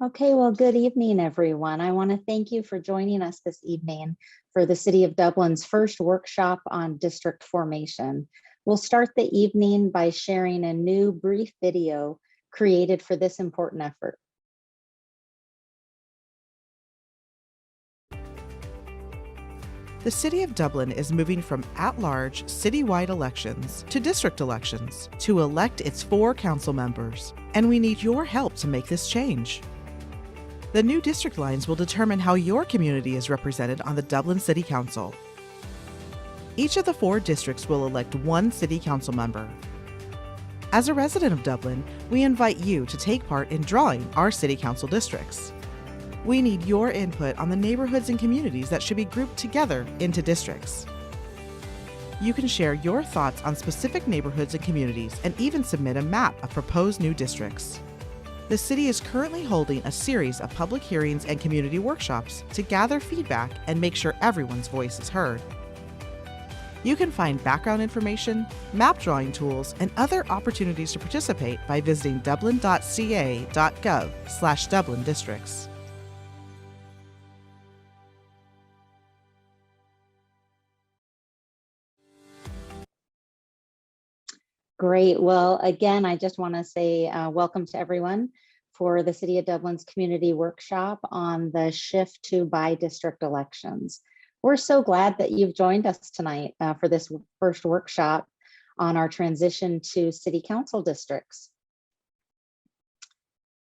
Okay, well, good evening, everyone. I want to thank you for joining us this evening for the City of Dublin's first workshop on district formation. We'll start the evening by sharing a new brief video created for this important effort. The City of Dublin is moving from at-large citywide elections to district elections to elect its 4 council members, and we need your help to make this change. The new district lines will determine how your community is represented on the Dublin City Council. Each of the 4 districts will elect 1 city council member. As a resident of Dublin, we invite you to take part in drawing our city council districts. We need your input on the neighborhoods and communities that should be grouped together into districts. You can share your thoughts on specific neighborhoods and communities and even submit a map of proposed new districts. The city is currently holding a series of public hearings and community workshops to gather feedback and make sure everyone's voice is heard. You can find background information, map drawing tools, and other opportunities to participate by visiting dublin.ca.gov/Dublin districts. Great. Well, again, I just want to say welcome to everyone for the City of Dublin's community workshop on the shift to by-district elections. We're so glad that you've joined us tonight for this first workshop on our transition to city council districts.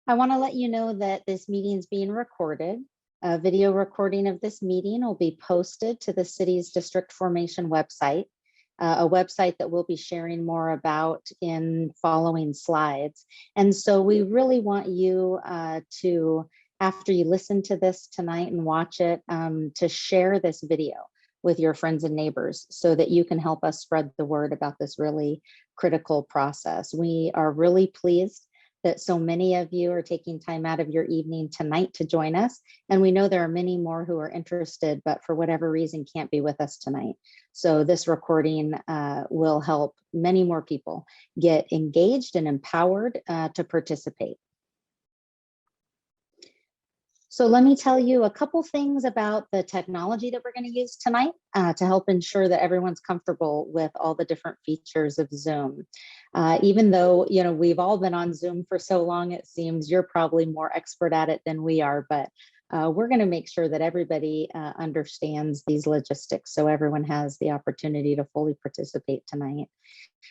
I want to let you know that this meeting is being recorded. A video recording of this meeting will be posted to the city's district formation website, a website that we'll be sharing more about in following slides. And so we really want you to, after you listen to this tonight and watch it, to share this video with your friends and neighbors so that you can help us spread the word about this really critical process. We are really pleased that so many of you are taking time out of your evening tonight to join us. And we know there are many more who are interested, but for whatever reason can't be with us tonight. So this recording will help many more people get engaged and empowered to participate. So let me tell you a couple things about the technology that we're going to use tonight to help ensure that everyone's comfortable with all the different features of Zoom. Even though, you know, we've all been on Zoom for so long, it seems you're probably more expert at it than we are, but we're going to make sure that everybody understands these logistics so everyone has the opportunity to fully participate tonight.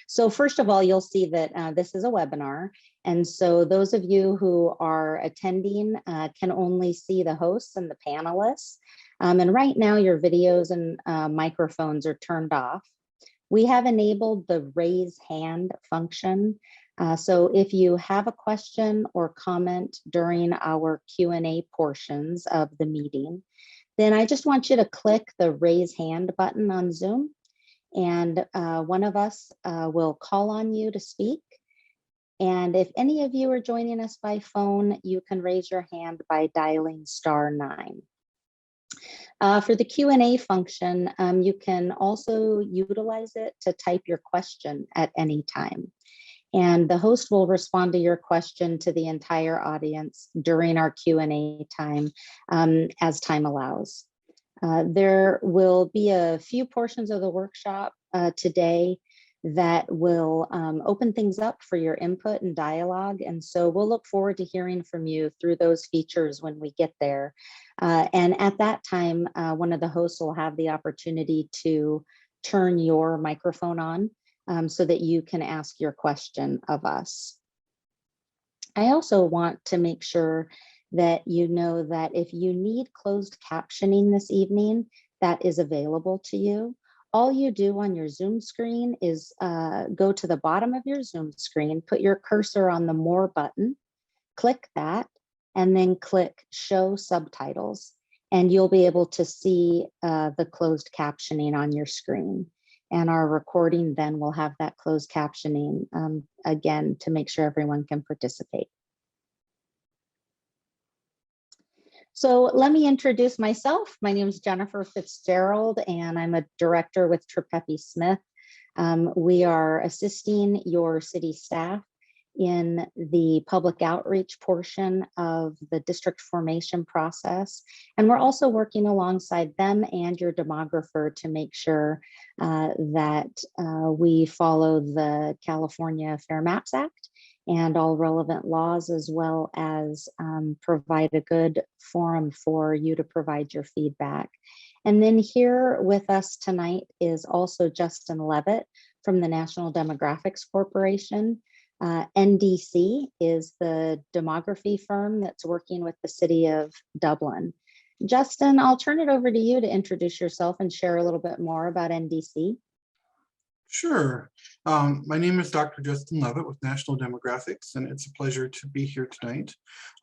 So first of all, you'll see that this is a webinar. And so those of you who are attending can only see the hosts and the panelists. And right now your videos and microphones are turned off. We have enabled the raise hand function. So if you have a question or comment during our Q&A portions of the meeting, then I just want you to click the raise hand button on Zoom. And one of us will call on you to speak. And if any of you are joining us by phone, you can raise your hand by dialing *9. For the Q&A function, you can also utilize it to type your question at any time. And the host will respond to your question to the entire audience during our Q&A time as time allows. There will be a few portions of the workshop today that will open things up for your input and dialogue. And so we'll look forward to hearing from you through those features when we get there. And at that time, one of the hosts will have the opportunity to turn your microphone on so that you can ask your question of us. I also want to make sure that you know that if you need closed captioning this evening, that is available to you. All you do on your Zoom screen is go to the bottom of your Zoom screen, put your cursor on the More button, click that, and then click Show Subtitles. And you'll be able to see the closed captioning on your screen. And our recording then will have that closed captioning again to make sure everyone can participate. So let me introduce myself. My name is Jennifer Fitzgerald, and I'm a director with Trippepi Smith. We are assisting your city staff in the public outreach portion of the district formation process. And we're also working alongside them and your demographer to make sure that we follow the California Fair Maps Act and all relevant laws, as well as provide a good forum for you to provide your feedback. And then here with us tonight is also Justin Levitt from the National Demographics Corporation. NDC is the demography firm that's working with the city of Dublin. Justin, I'll turn it over to you to introduce yourself and share a little bit more about NDC. Sure. My name is Dr. Justin Levitt with National Demographics, and it's a pleasure to be here tonight.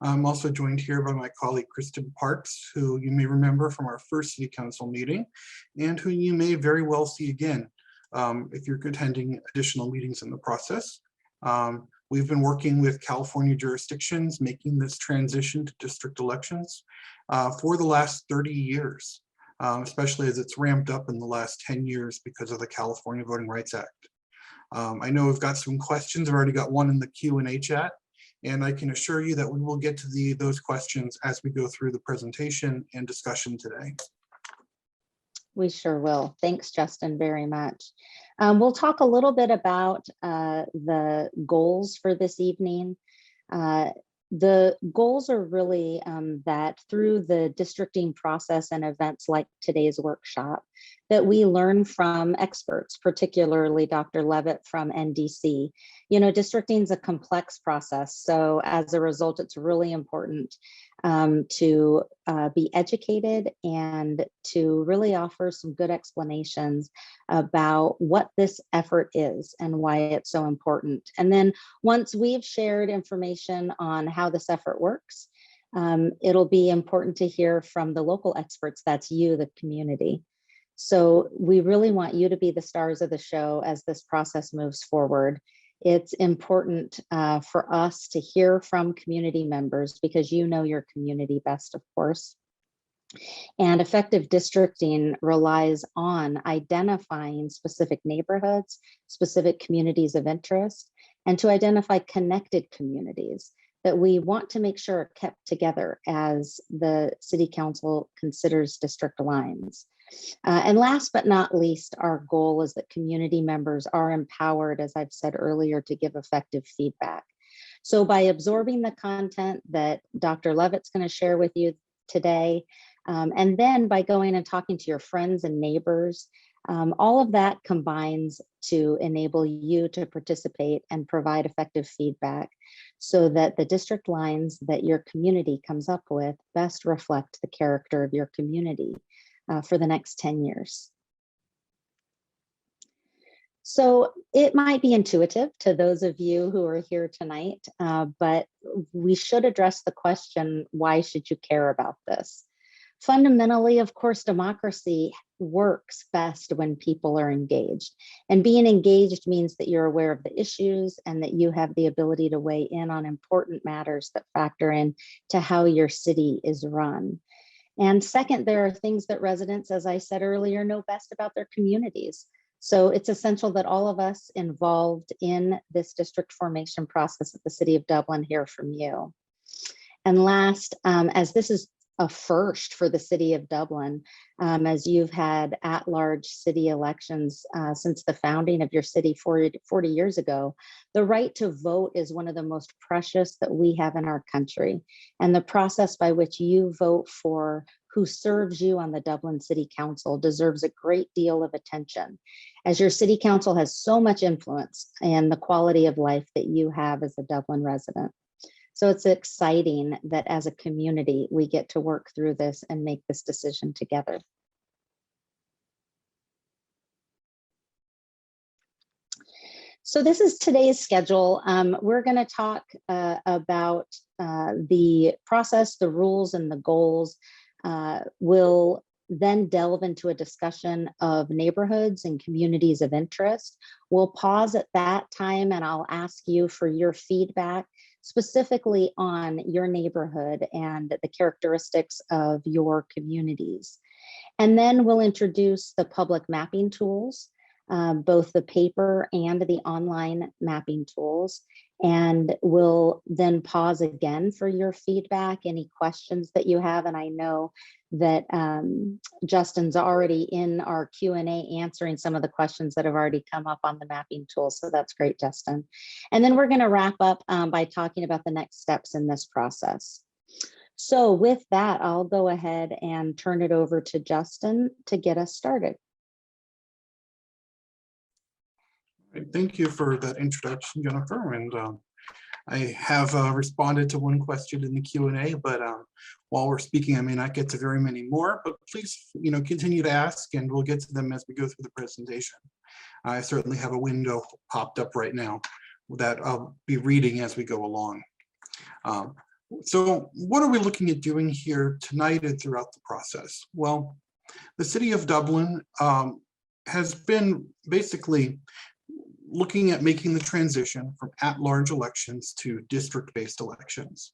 I'm also joined here by my colleague, Kristen Parks, who you may remember from our first City Council meeting, and who you may very well see again if you're attending additional meetings in the process. We've been working with California jurisdictions, making this transition to district elections for the last 30 years. Especially as it's ramped up in the last 10 years because of the California Voting Rights Act. I know we've got some questions. I've already got one in the Q&A chat, and I can assure you that we will get to those questions as we go through the presentation and discussion today. We sure will. Thanks, Justin, very much. We'll talk a little bit about the goals for this evening. The goals are really that through the districting process and events like today's workshop, that we learn from experts, particularly Dr. Levitt from NDC. You know, districting is a complex process. So as a result, it's really important to be educated and to really offer some good explanations about what this effort is and why it's so important. And then once we've shared information on how this effort works, it'll be important to hear from the local experts. That's you, the community. So we really want you to be the stars of the show as this process moves forward. It's important for us to hear from community members because you know your community best, of course. And effective districting relies on identifying specific neighborhoods, specific communities of interest, and to identify connected communities that we want to make sure are kept together as the City Council considers district lines. And last but not least, our goal is that community members are empowered, as I've said earlier, to give effective feedback. So by absorbing the content that Dr. Levitt's going to share with you today, and then by going and talking to your friends and neighbors, all of that combines to enable you to participate and provide effective feedback so that the district lines that your community comes up with best reflect the character of your community for the next 10 years. So it might be intuitive to those of you who are here tonight, but we should address the question, why should you care about this? Fundamentally, of course, democracy works best when people are engaged. And being engaged means that you're aware of the issues and that you have the ability to weigh in on important matters that factor in to how your city is run. And second, there are things that residents, as I said earlier, know best about their communities. So it's essential that all of us involved in this district formation process at the City of Dublin hear from you. And last, as this is a first for the City of Dublin, as you've had at-large city elections since the founding of your city 40 years ago, the right to vote is one of the most precious that we have in our country. And the process by which you vote for who serves you on the Dublin City Council deserves a great deal of attention, as your City Council has so much influence in the quality of life that you have as a Dublin resident. So it's exciting that as a community, we get to work through this and make this decision together. So this is today's schedule. We're going to talk about the process, the rules, and the goals. We'll then delve into a discussion of neighborhoods and communities of interest. We'll pause at that time and I'll ask you for your feedback specifically on your neighborhood and the characteristics of your communities. And then we'll introduce the public mapping tools both the paper and the online mapping tools. And we'll then pause again for your feedback, any questions that you have. And I know that Justin's already in our Q&A answering some of the questions that have already come up on the mapping tool. So that's great, Justin. And then we're going to wrap up by talking about the next steps in this process. So with that, I'll go ahead and turn it over to Justin to get us started. Thank you for that introduction, Jennifer. And I have responded to one question in the Q&A, but while we're speaking, I may not get to very many more, but please, continue to ask and we'll get to them as we go through the presentation. I certainly have a window popped up right now that I'll be reading as we go along. So what are we looking at doing here tonight and throughout the process? Well, the city of Dublin has been basically looking at making the transition from at-large elections to district-based elections.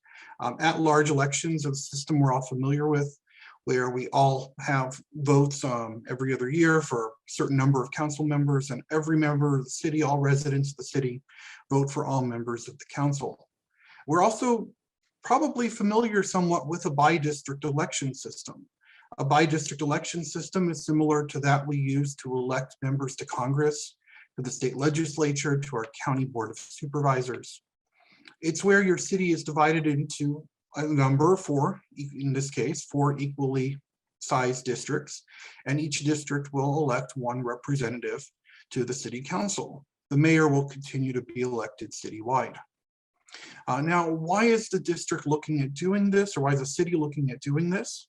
At-large elections are the system we're all familiar with, where we all have votes every other year for a certain number of council members, and every member of the city, all residents of the city, vote for all members of the council. We're also probably familiar somewhat with a bi-district election system. A bi-district election system is similar to that we use to elect members to Congress, to the state legislature, to our county board of supervisors. It's where your city is divided into a number of four, in this case, 4 equally sized districts, and each district will elect one representative to the city council. The mayor will continue to be elected citywide. Now, why is the district looking at doing this, or why is the city looking at doing this?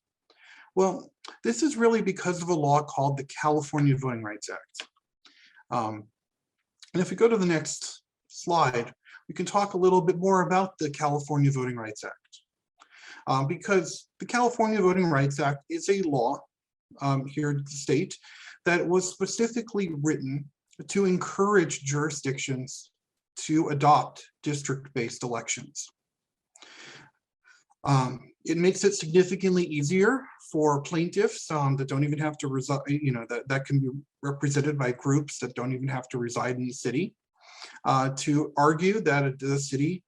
Well, this is really because of a law called the California Voting Rights Act. And if we go to the next slide, we can talk a little bit more about the California Voting Rights Act. Because the California Voting Rights Act is a law here in the state that was specifically written to encourage jurisdictions to adopt district-based elections. It makes it significantly easier for plaintiffs that don't even have to reside, that can be represented by groups that don't even have to reside in the city, to argue that the city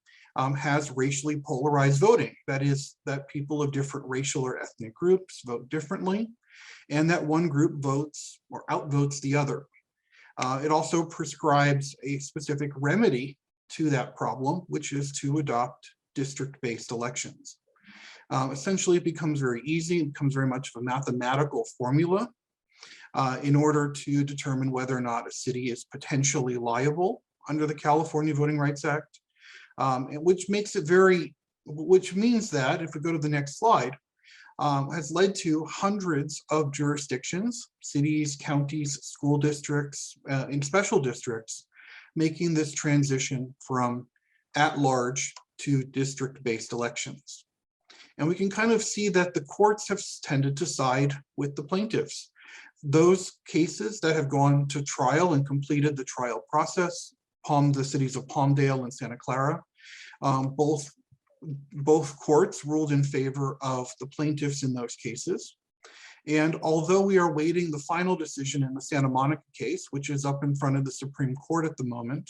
has racially polarized voting. That is, that people of different racial or ethnic groups vote differently, and that one group votes or outvotes the other. It also prescribes a specific remedy to that problem, which is to adopt district-based elections. Essentially, it becomes very easy. It becomes very much of a mathematical formula in order to determine whether or not a city is potentially liable under the California Voting Rights Act, which means that, if we go to the next slide, has led to hundreds of jurisdictions, cities, counties, school districts, and special districts, making this transition from at-large to district-based elections. And we can kind of see that the courts have tended to side with the plaintiffs. Those cases that have gone to trial and completed the trial process, the cities of Palmdale and Santa Clara, both courts ruled in favor of the plaintiffs in those cases. And although we are waiting the final decision in the Santa Monica case, which is up in front of the Supreme Court at the moment,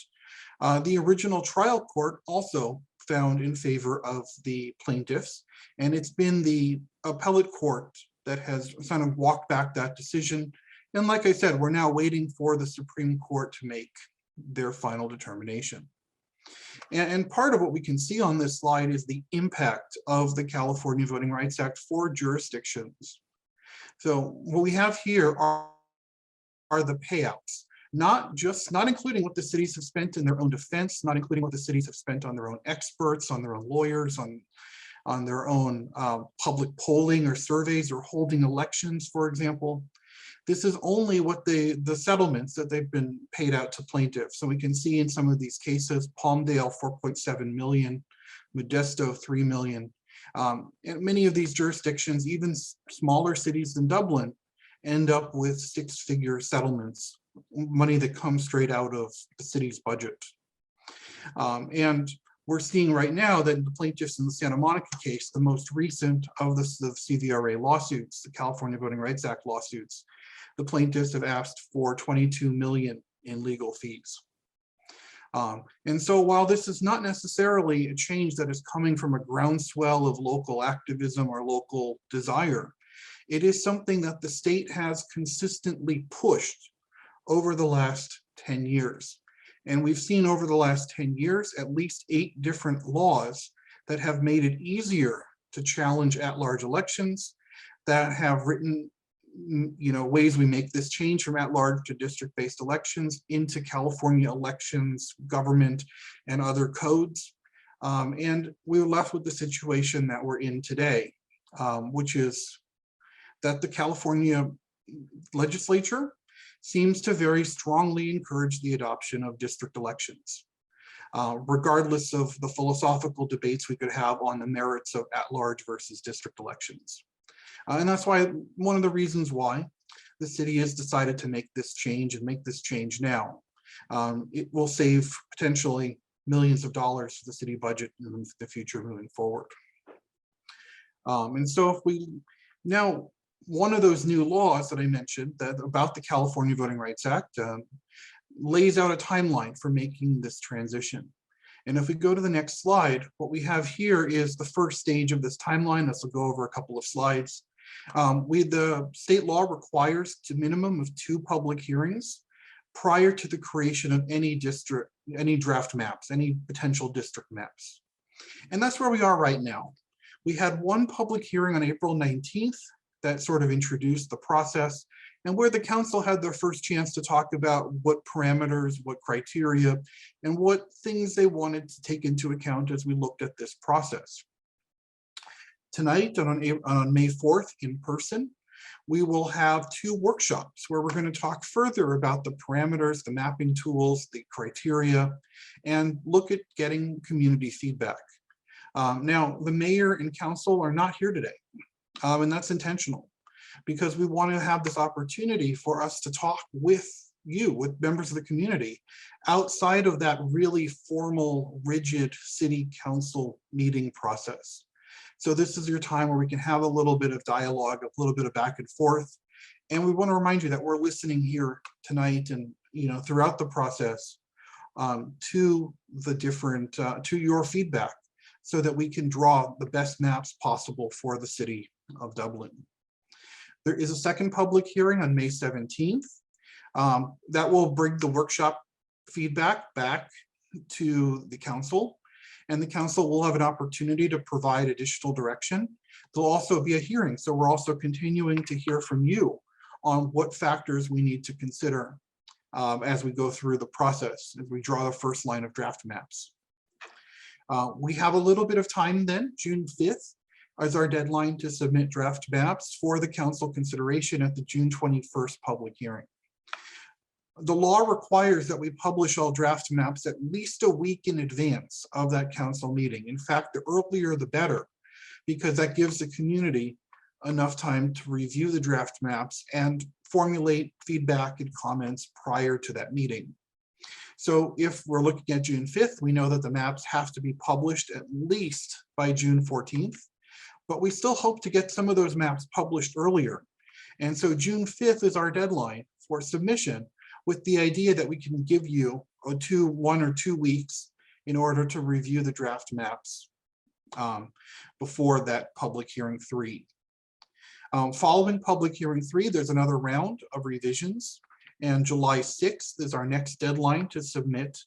the original trial court also found in favor of the plaintiffs. And it's been the appellate court that has kind of walked back that decision. And like I said, we're now waiting for the Supreme Court to make their final determination. And part of what we can see on this slide is the impact of the California Voting Rights Act for jurisdictions. So what we have here are the payouts, not including what the cities have spent in their own defense, not including what the cities have spent on their own experts, on their own lawyers, on their own public polling or surveys or holding elections, for example. This is only what the settlements that they've been paid out to plaintiffs. So we can see in some of these cases, Palmdale, 4.7 million, Modesto, 3 million. And many of these jurisdictions, even smaller cities than Dublin, end up with 6-figure settlements, money that comes straight out of the city's budget. And we're seeing right now that the plaintiffs in the Santa Monica case, the most recent of the CVRA lawsuits, the California Voting Rights Act lawsuits, the plaintiffs have asked for 22 million in legal fees. And so while this is not necessarily a change that is coming from a groundswell of local activism or local desire, it is something that the state has consistently pushed over the last 10 years. And we've seen over the last 10 years, at least 8 different laws that have made it easier to challenge at-large elections, that have written, ways we make this change from at-large to district-based elections into California elections, government, and other codes. And we were left with the situation that we're in today, which is that the California legislature seems to very strongly encourage the adoption of district elections, regardless of the philosophical debates we could have on the merits of at-large versus district elections. And that's why, one of the reasons why the city has decided to make this change and make this change now. It will save potentially millions of dollars for the city budget in the future moving forward. And so if we now, one of those new laws that I mentioned that about the California Voting Rights Act lays out a timeline for making this transition. And if we go to the next slide, what we have here is the first stage of this timeline. This will go over a couple of slides. The state law requires a minimum of 2 public hearings prior to the creation of any draft maps, any potential district maps. And that's where we are right now. We had 1 public hearing on April 19th that sort of introduced the process, and where the council had their first chance to talk about what parameters, what criteria, and what things they wanted to take into account as we looked at this process. Tonight, on May 4th, in person, we will have 2 workshops where we're going to talk further about the parameters, the mapping tools, the criteria, and look at getting community feedback. Now, the mayor and council are not here today. And that's intentional, because we want to have this opportunity for us to talk with you, with members of the community, outside of that really formal, rigid city council meeting process. So this is your time where we can have a little bit of dialogue, a little bit of back and forth. And we want to remind you that we're listening here tonight and throughout the process to the different, to your feedback, so that we can draw the best maps possible for the city of Dublin. There is a second public hearing on May 17th that will bring the workshop feedback back to the council, and the council will have an opportunity to provide additional direction. There'll also be a hearing, so we're also continuing to hear from you on what factors we need to consider as we go through the process, as we draw the first line of draft maps. We have a little bit of time then, June 5th, as our deadline to submit draft maps for the council consideration at the June 21st public hearing. The law requires that we publish all draft maps at least a week in advance of that council meeting. In fact, the earlier the better, because that gives the community enough time to review the draft maps and formulate feedback and comments prior to that meeting. So if we're looking at June 5th, we know that the maps have to be published at least by June 14th, but we still hope to get some of those maps published earlier. And so June 5th is our deadline for submission, with the idea that we can give you 1 or 2 weeks in order to review the draft maps before that public hearing 3. Following public hearing 3, there's another round of revisions. And July 6th is our next deadline to submit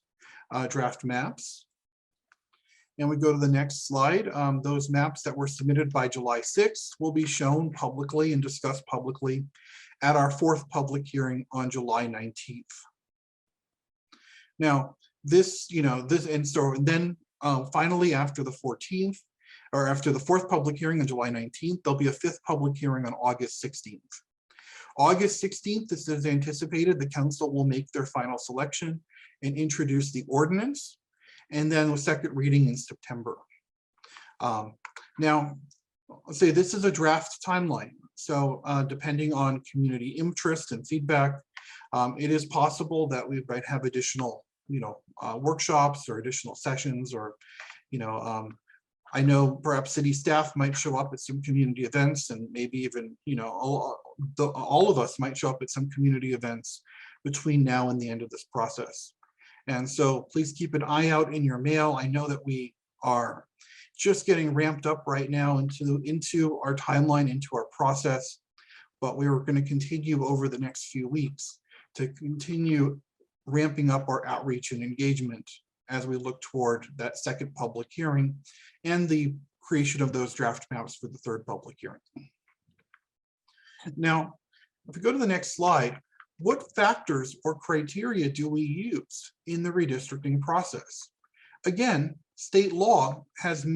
draft maps. And we go to the next slide. Those maps that were submitted by July 6th will be shown publicly and discussed publicly at our 4th public hearing on July 19th. Now, finally, after the 14th, or after the 4th public hearing on July 19th, there'll be a 5th public hearing on August 16th. August 16th, this is anticipated, the council will make their final selection and introduce the ordinance, and then a second reading in September. Now, let's say this is a draft timeline. So depending on community interest and feedback, it is possible that we might have additional, workshops or additional sessions, or, I know perhaps city staff might show up at some community events, and maybe even, all of us might show up at some community events between now and the end of this process. And so please keep an eye out in your mail. I know that we are just getting ramped up right now into our timeline, into our process, but we are going to continue over the next few weeks to continue ramping up our outreach and engagement as we look toward that second public hearing and the creation of those draft maps for the third public hearing. Now, if we go to the next slide, what factors or criteria do we use in the redistricting process? Again, state law has,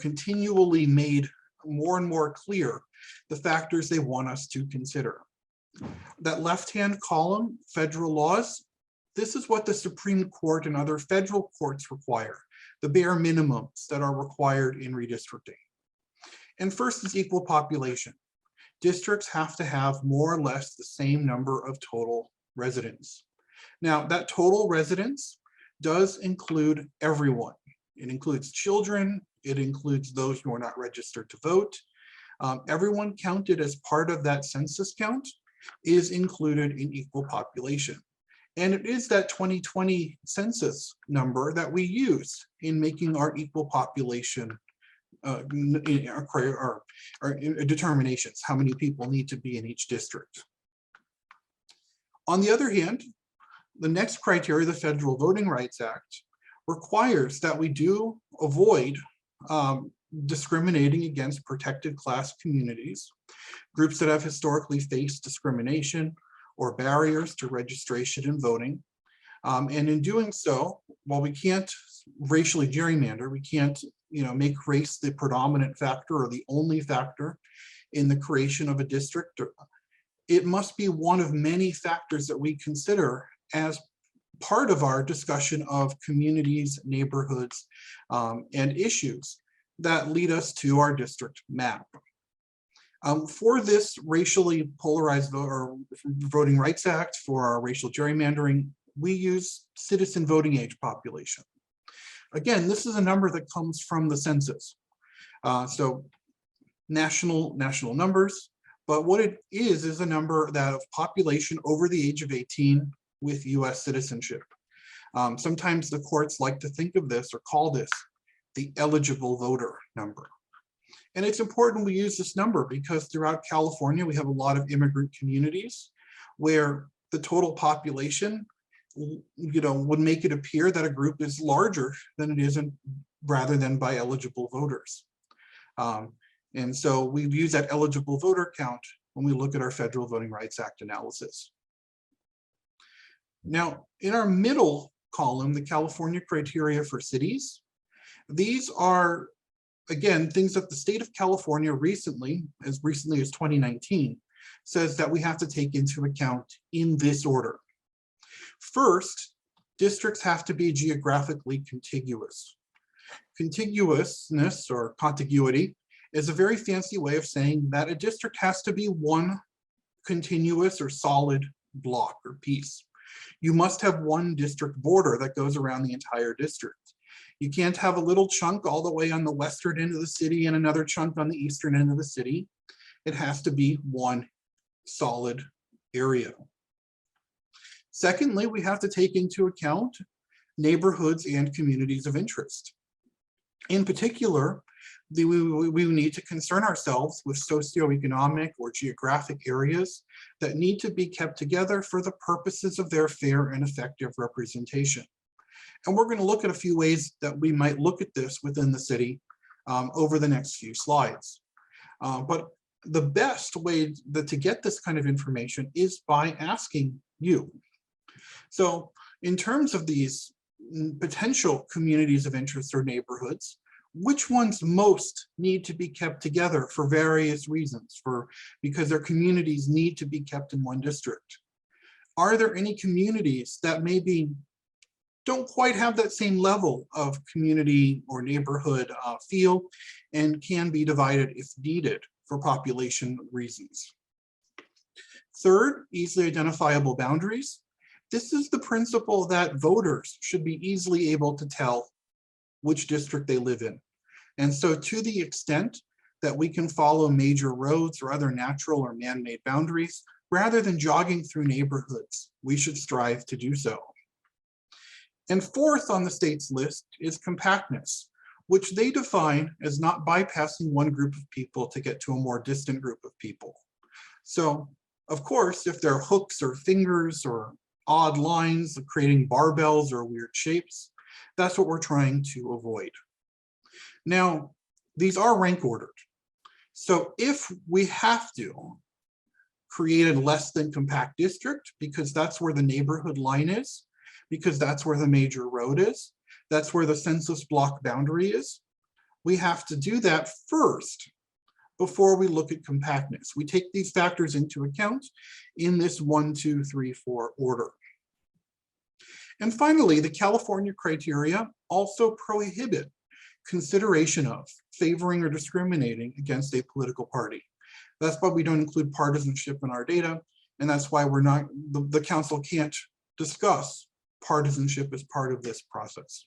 continually made more and more clear the factors they want us to consider. That left-hand column, federal laws, this is what the Supreme Court and other federal courts require, the bare minimums that are required in redistricting. And first is equal population. Districts have to have more or less the same number of total residents. Now, that total residents does include everyone. It includes children, it includes those who are not registered to vote. Everyone counted as part of that census count is included in equal population. And it is that 2020 census number that we use in making our equal population our determinations, how many people need to be in each district. On the other hand, the next criteria, the Federal Voting Rights Act, requires that we do avoid discriminating against protected class communities, groups that have historically faced discrimination or barriers to registration and voting. And in doing so, while we can't racially gerrymander, we can't make race the predominant factor or the only factor in the creation of a district, it must be one of many factors that we consider as part of our discussion of communities, neighborhoods, and issues that lead us to our district map. For this racially polarized Voting Rights Act, for our racial gerrymandering, we use citizen voting age population. Again, this is a number that comes from the census. So national numbers, but what it is a number that of population over the age of 18 with US citizenship. Sometimes the courts like to think of this or call this the eligible voter number. And it's important we use this number because throughout California, we have a lot of immigrant communities where the total population would make it appear that a group is larger than it is rather than by eligible voters. And so we use that eligible voter count when we look at our Federal Voting Rights Act analysis. Now, in our middle column, the California criteria for cities, these are, again, things that the state of California recently as 2019, says that we have to take into account in this order. First, districts have to be geographically contiguous. Contiguousness or contiguity is a very fancy way of saying that a district has to be one continuous or solid block or piece. You must have one district border that goes around the entire district. You can't have a little chunk all the way on the western end of the city and another chunk on the eastern end of the city. It has to be one solid area. Secondly, we have to take into account neighborhoods and communities of interest. In particular, we need to concern ourselves with socioeconomic or geographic areas that need to be kept together for the purposes of their fair and effective representation. And we're going to look at a few ways that we might look at this within the city over the next few slides. But the best way to get this kind of information is by asking you. So in terms of these potential communities of interest or neighborhoods, which ones most need to be kept together for various reasons, because their communities need to be kept in one district? Are there any communities that maybe don't quite have that same level of community or neighborhood feel and can be divided if needed for population reasons? Third, easily identifiable boundaries. This is the principle that voters should be easily able to tell which district they live in. And so to the extent that we can follow major roads or other natural or man-made boundaries rather than jogging through neighborhoods. We should strive to do so. And fourth on the state's list is compactness, which they define as not bypassing one group of people to get to a more distant group of people. So, of course, if there are hooks or fingers or odd lines creating barbells or weird shapes, that's what we're trying to avoid. Now, these are rank ordered. So if we have to create a less than compact district, because that's where the neighborhood line is, because that's where the major road is, that's where the census block boundary is, we have to do that first before we look at compactness. We take these factors into account in this 1, 2, 3, 4 order. And finally, the California criteria also prohibit consideration of favoring or discriminating against a political party. That's why we don't include partisanship in our data, and that's why we're not, the council can't discuss partisanship as part of this process.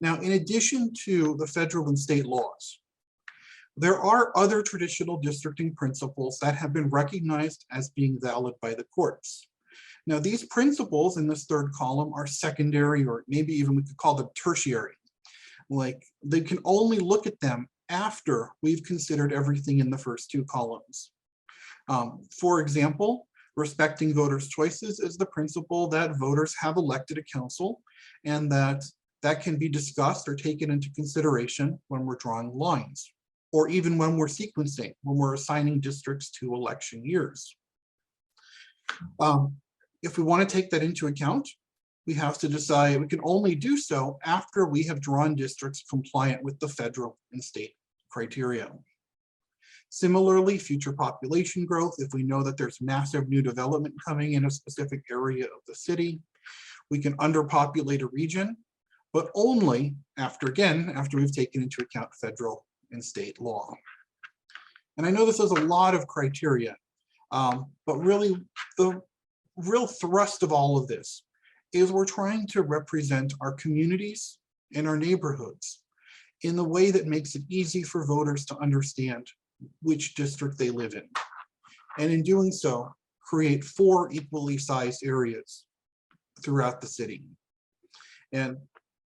Now, in addition to the federal and state laws, there are other traditional districting principles that have been recognized as being valid by the courts. Now, these principles in this third column are secondary, or maybe even we could call them tertiary. Like, they can only look at them after we've considered everything in the first two columns. For example, respecting voters' choices is the principle that voters have elected a council, and that can be discussed or taken into consideration when we're drawing lines, or even when we're sequencing, when we're assigning districts to election years. If we want to take that into account, we have to decide we can only do so after we have drawn districts compliant with the federal and state criteria. Similarly, future population growth, if we know that there's massive new development coming in a specific area of the city, we can underpopulate a region, but only after we've taken into account federal and state law. And I know this is a lot of criteria, but really the real thrust of all of this is we're trying to represent our communities and our neighborhoods in the way that makes it easy for voters to understand which district they live in. And in doing so, create 4 equally sized areas throughout the city. And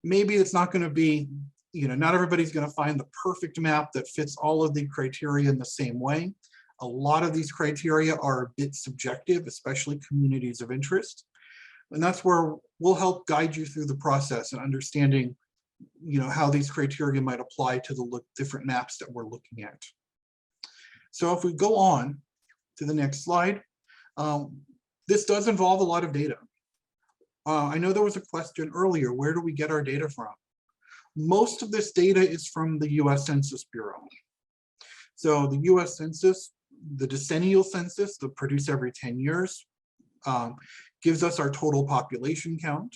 maybe it's not going to be, not everybody's going to find the perfect map that fits all of the criteria in the same way. A lot of these criteria are a bit subjective, especially communities of interest. And that's where we'll help guide you through the process and understanding, how these criteria might apply to the different maps that we're looking at. So if we go on to the next slide, this does involve a lot of data. I know there was a question earlier, where do we get our data from? Most of this data is from the US Census Bureau. So the US Census, the decennial census that produced every 10 years, gives us our total population count.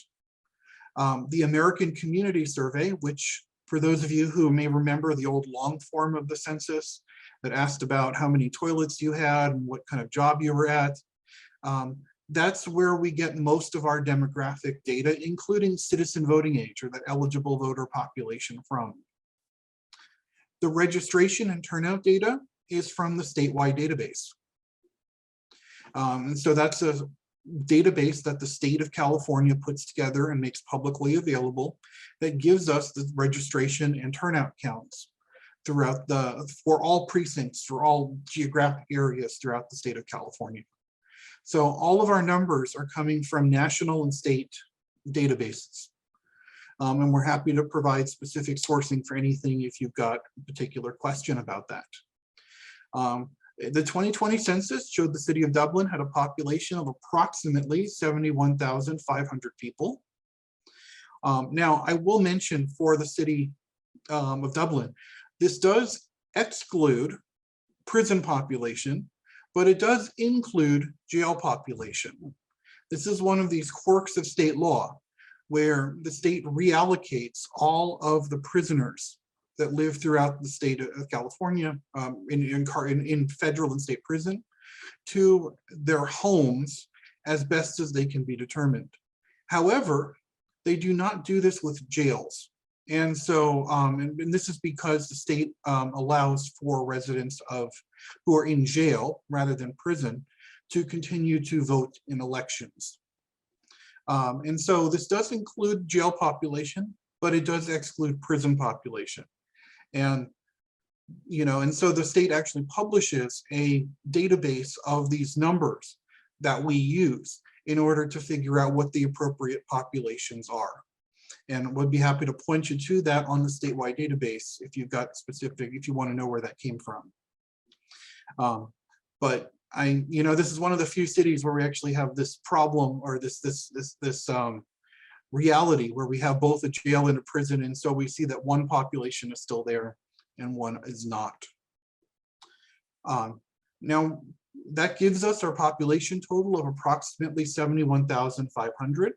The American Community Survey, which for those of you who may remember the old long form of the census that asked about how many toilets you had and what kind of job you were at, that's where we get most of our demographic data, including citizen voting age, or the eligible voter population from. The registration and turnout data is from the statewide database. And so that's a database that the state of California puts together and makes publicly available that gives us the registration and turnout counts throughout for all precincts, for all geographic areas throughout the state of California. So all of our numbers are coming from national and state databases. And we're happy to provide specific sourcing for anything if you've got a particular question about that. The 2020 census showed the city of Dublin had a population of approximately 71,500 people. Now, I will mention for the city of Dublin, this does exclude prison population, but it does include jail population. This is one of these quirks of state law, where the state reallocates all of the prisoners that live throughout the state of California in federal and state prison to their homes as best as they can be determined. However, they do not do this with jails And so, and this is because the state allows for residents who are in jail rather than prison to continue to vote in elections. And so this does include jail population, but it does exclude prison population. And and so the state actually publishes a database of these numbers that we use in order to figure out what the appropriate populations are. And we'd be happy to point you to that on the statewide database if you've got if you want to know where that came from. But this is one of the few cities where we actually have this problem, or this reality where we have both a jail and a prison. And so we see that one population is still there and one is not. Now, that gives us our population total of approximately 71,500.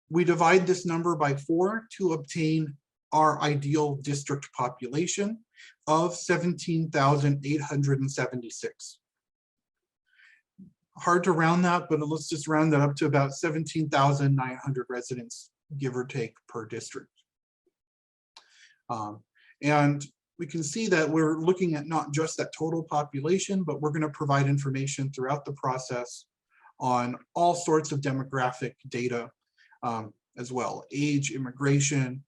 We divide this number by 4 to obtain our ideal district population of 17,876. Hard to round that, but let's just round that up to about 17,900 residents, give or take, per district. And we can see that we're looking at not just that total population, but we're going to provide information throughout the process on all sorts of demographic data as well: age, immigration,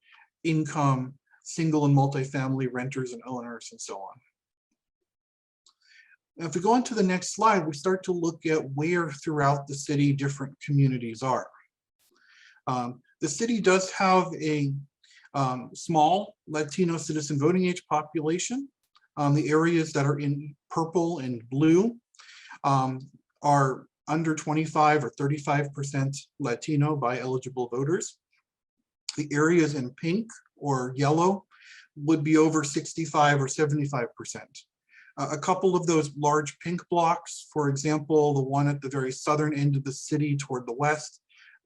income, single and multifamily renters and owners, and so on. Now, if we go on to the next slide, we start to look at where throughout the city different communities are. The city does have a small Latino citizen voting age population. The areas that are in purple and blue are under 25 or 35% Latino by eligible voters. The areas in pink or yellow would be over 65 or 75%. A couple of those large pink blocks, for example, the one at the very southern end of the city toward the west,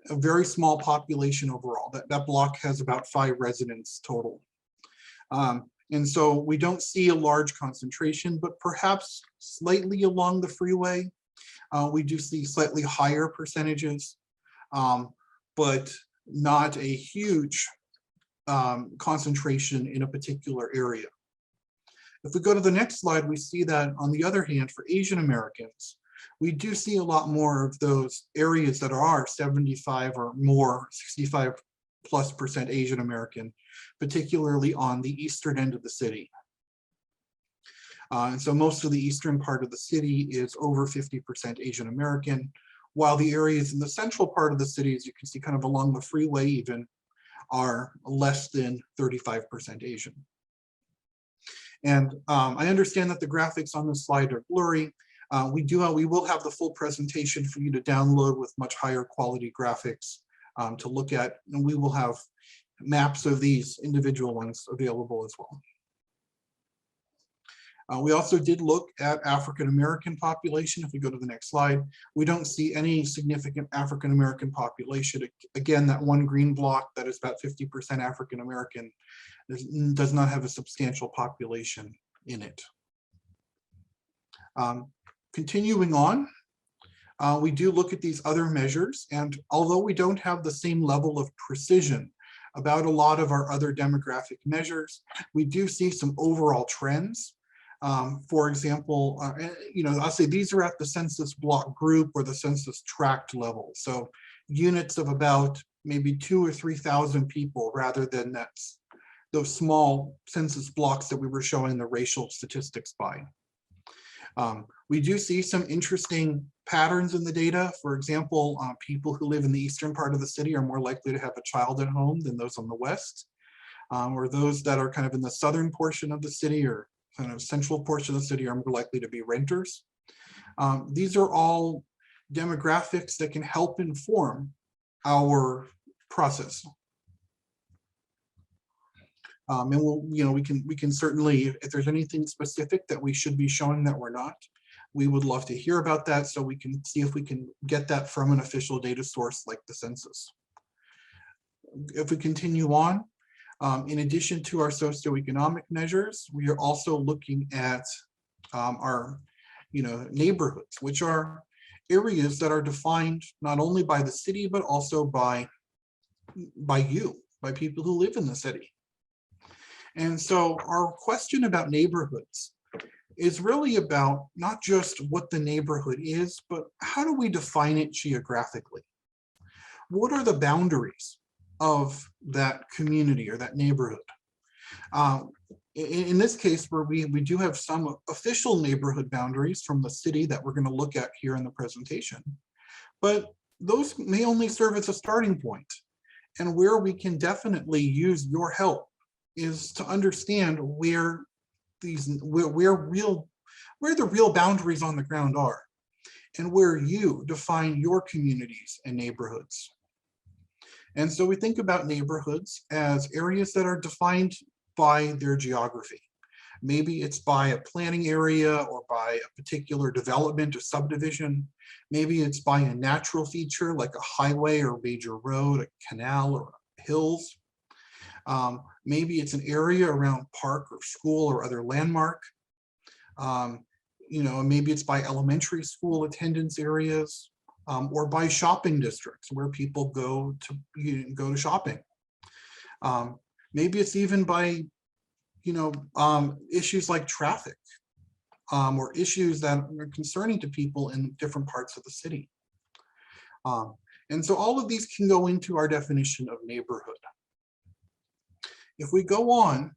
a very small population overall. That block has about 5 residents total. And so we don't see a large concentration, but perhaps slightly along the freeway, we do see slightly higher percentages, but not a huge concentration in a particular area. If we go to the next slide, we see that on the other hand, for Asian Americans, we do see a lot more of those areas that are 75 or more, 65+% Asian American, particularly on the eastern end of the city. And so most of the eastern part of the city is over 50% Asian American, while the areas in the central part of the city, as you can see kind of along the freeway even, are less than 35% Asian. And I understand that the graphics on this slide are blurry. We will have the full presentation for you to download with much higher quality graphics to look at, and we will have maps of these individual ones available as well. We also did look at African American population. If we go to the next slide, we don't see any significant African American population. Again, that one green block that is about 50% African American does not have a substantial population in it. Continuing on, we do look at these other measures, and although we don't have the same level of precision about a lot of our other demographic measures, we do see some overall trends. For example, I'll say these are at the census block group or the census tract level. So units of about maybe 2,000 or 3,000 people rather than those small census blocks that we were showing the racial statistics by. We do see some interesting patterns in the data. For example, people who live in the eastern part of the city are more likely to have a child at home than those on the west, or those that are kind of in the southern portion of the city or kind of central portion of the city are more likely to be renters. These are all demographics that can help inform our process. And we can certainly, if there's anything specific that we should be showing that we're not, we would love to hear about that so we can see if we can get that from an official data source like the census. If we continue on, in addition to our socioeconomic measures, we are also looking at our neighborhoods, which are areas that are defined not only by the city, but also by you, by people who live in the city. And so our question about neighborhoods is really about not just what the neighborhood is, but how do we define it geographically? What are the boundaries of that community or that neighborhood? In this case, where we do have some official neighborhood boundaries from the city that we're going to look at here in the presentation, but those may only serve as a starting point. And where we can definitely use your help is to understand where the real boundaries on the ground are, and where you define your communities and neighborhoods. And so we think about neighborhoods as areas that are defined by their geography. Maybe it's by a planning area or by a particular development or subdivision. Maybe it's by a natural feature like a highway or major road, a canal or hills. Maybe it's an area around park or school or other landmark. Maybe it's by elementary school attendance areas, or by shopping districts where people go to shopping. Maybe it's even by issues like traffic, or issues that are concerning to people in different parts of the city. And so all of these can go into our definition of neighborhood. If we go on,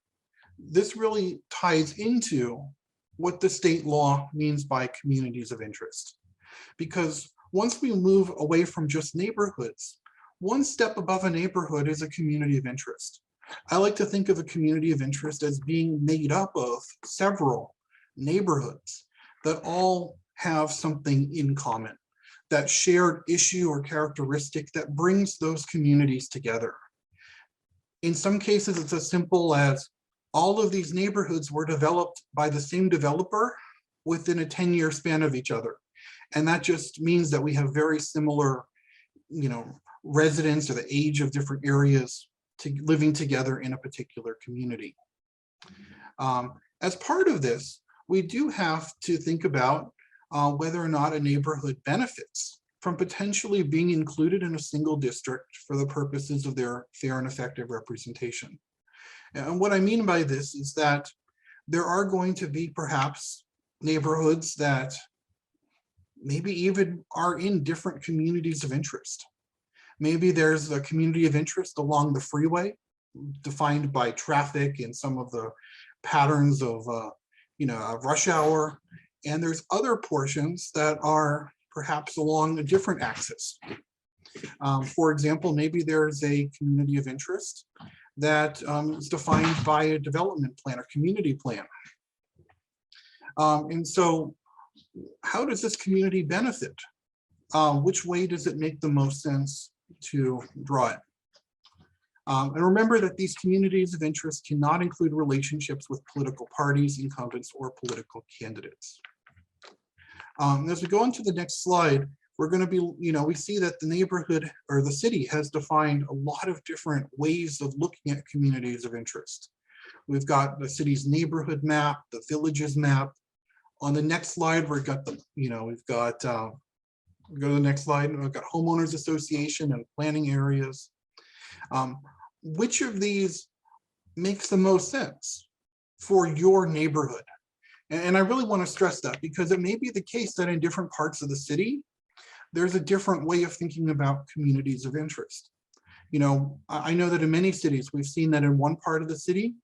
this really ties into what the state law means by communities of interest. Because once we move away from just neighborhoods, one step above a neighborhood is a community of interest. I like to think of a community of interest as being made up of several neighborhoods that all have something in common, that shared issue or characteristic that brings those communities together. In some cases, it's as simple as all of these neighborhoods were developed by the same developer within a 10-year span of each other. And that just means that we have very similar, residents or the age of different areas living together in a particular community. As part of this, we do have to think about whether or not a neighborhood benefits from potentially being included in a single district for the purposes of their fair and effective representation. And what I mean by this is that there are going to be perhaps neighborhoods that maybe even are in different communities of interest. Maybe there's a community of interest along the freeway defined by traffic and some of the patterns of rush hour. And there's other portions that are perhaps along a different axis. For example, maybe there's a community of interest that is defined by a development plan or community plan. And so how does this community benefit? Which way does it make the most sense to draw it? And remember that these communities of interest cannot include relationships with political parties, incumbents, or political candidates. As we go on to the next slide, we're going to be, we see that the neighborhood or the city has defined a lot of different ways of looking at communities of interest. We've got the city's neighborhood map, the villages map. On the next slide, we've got the, go to the next slide, we've got homeowners association and planning areas. Which of these makes the most sense for your neighborhood? And I really want to stress that because it may be the case that in different parts of the city, there's a different way of thinking about communities of interest. I know that in many cities, we've seen that in one part of the city,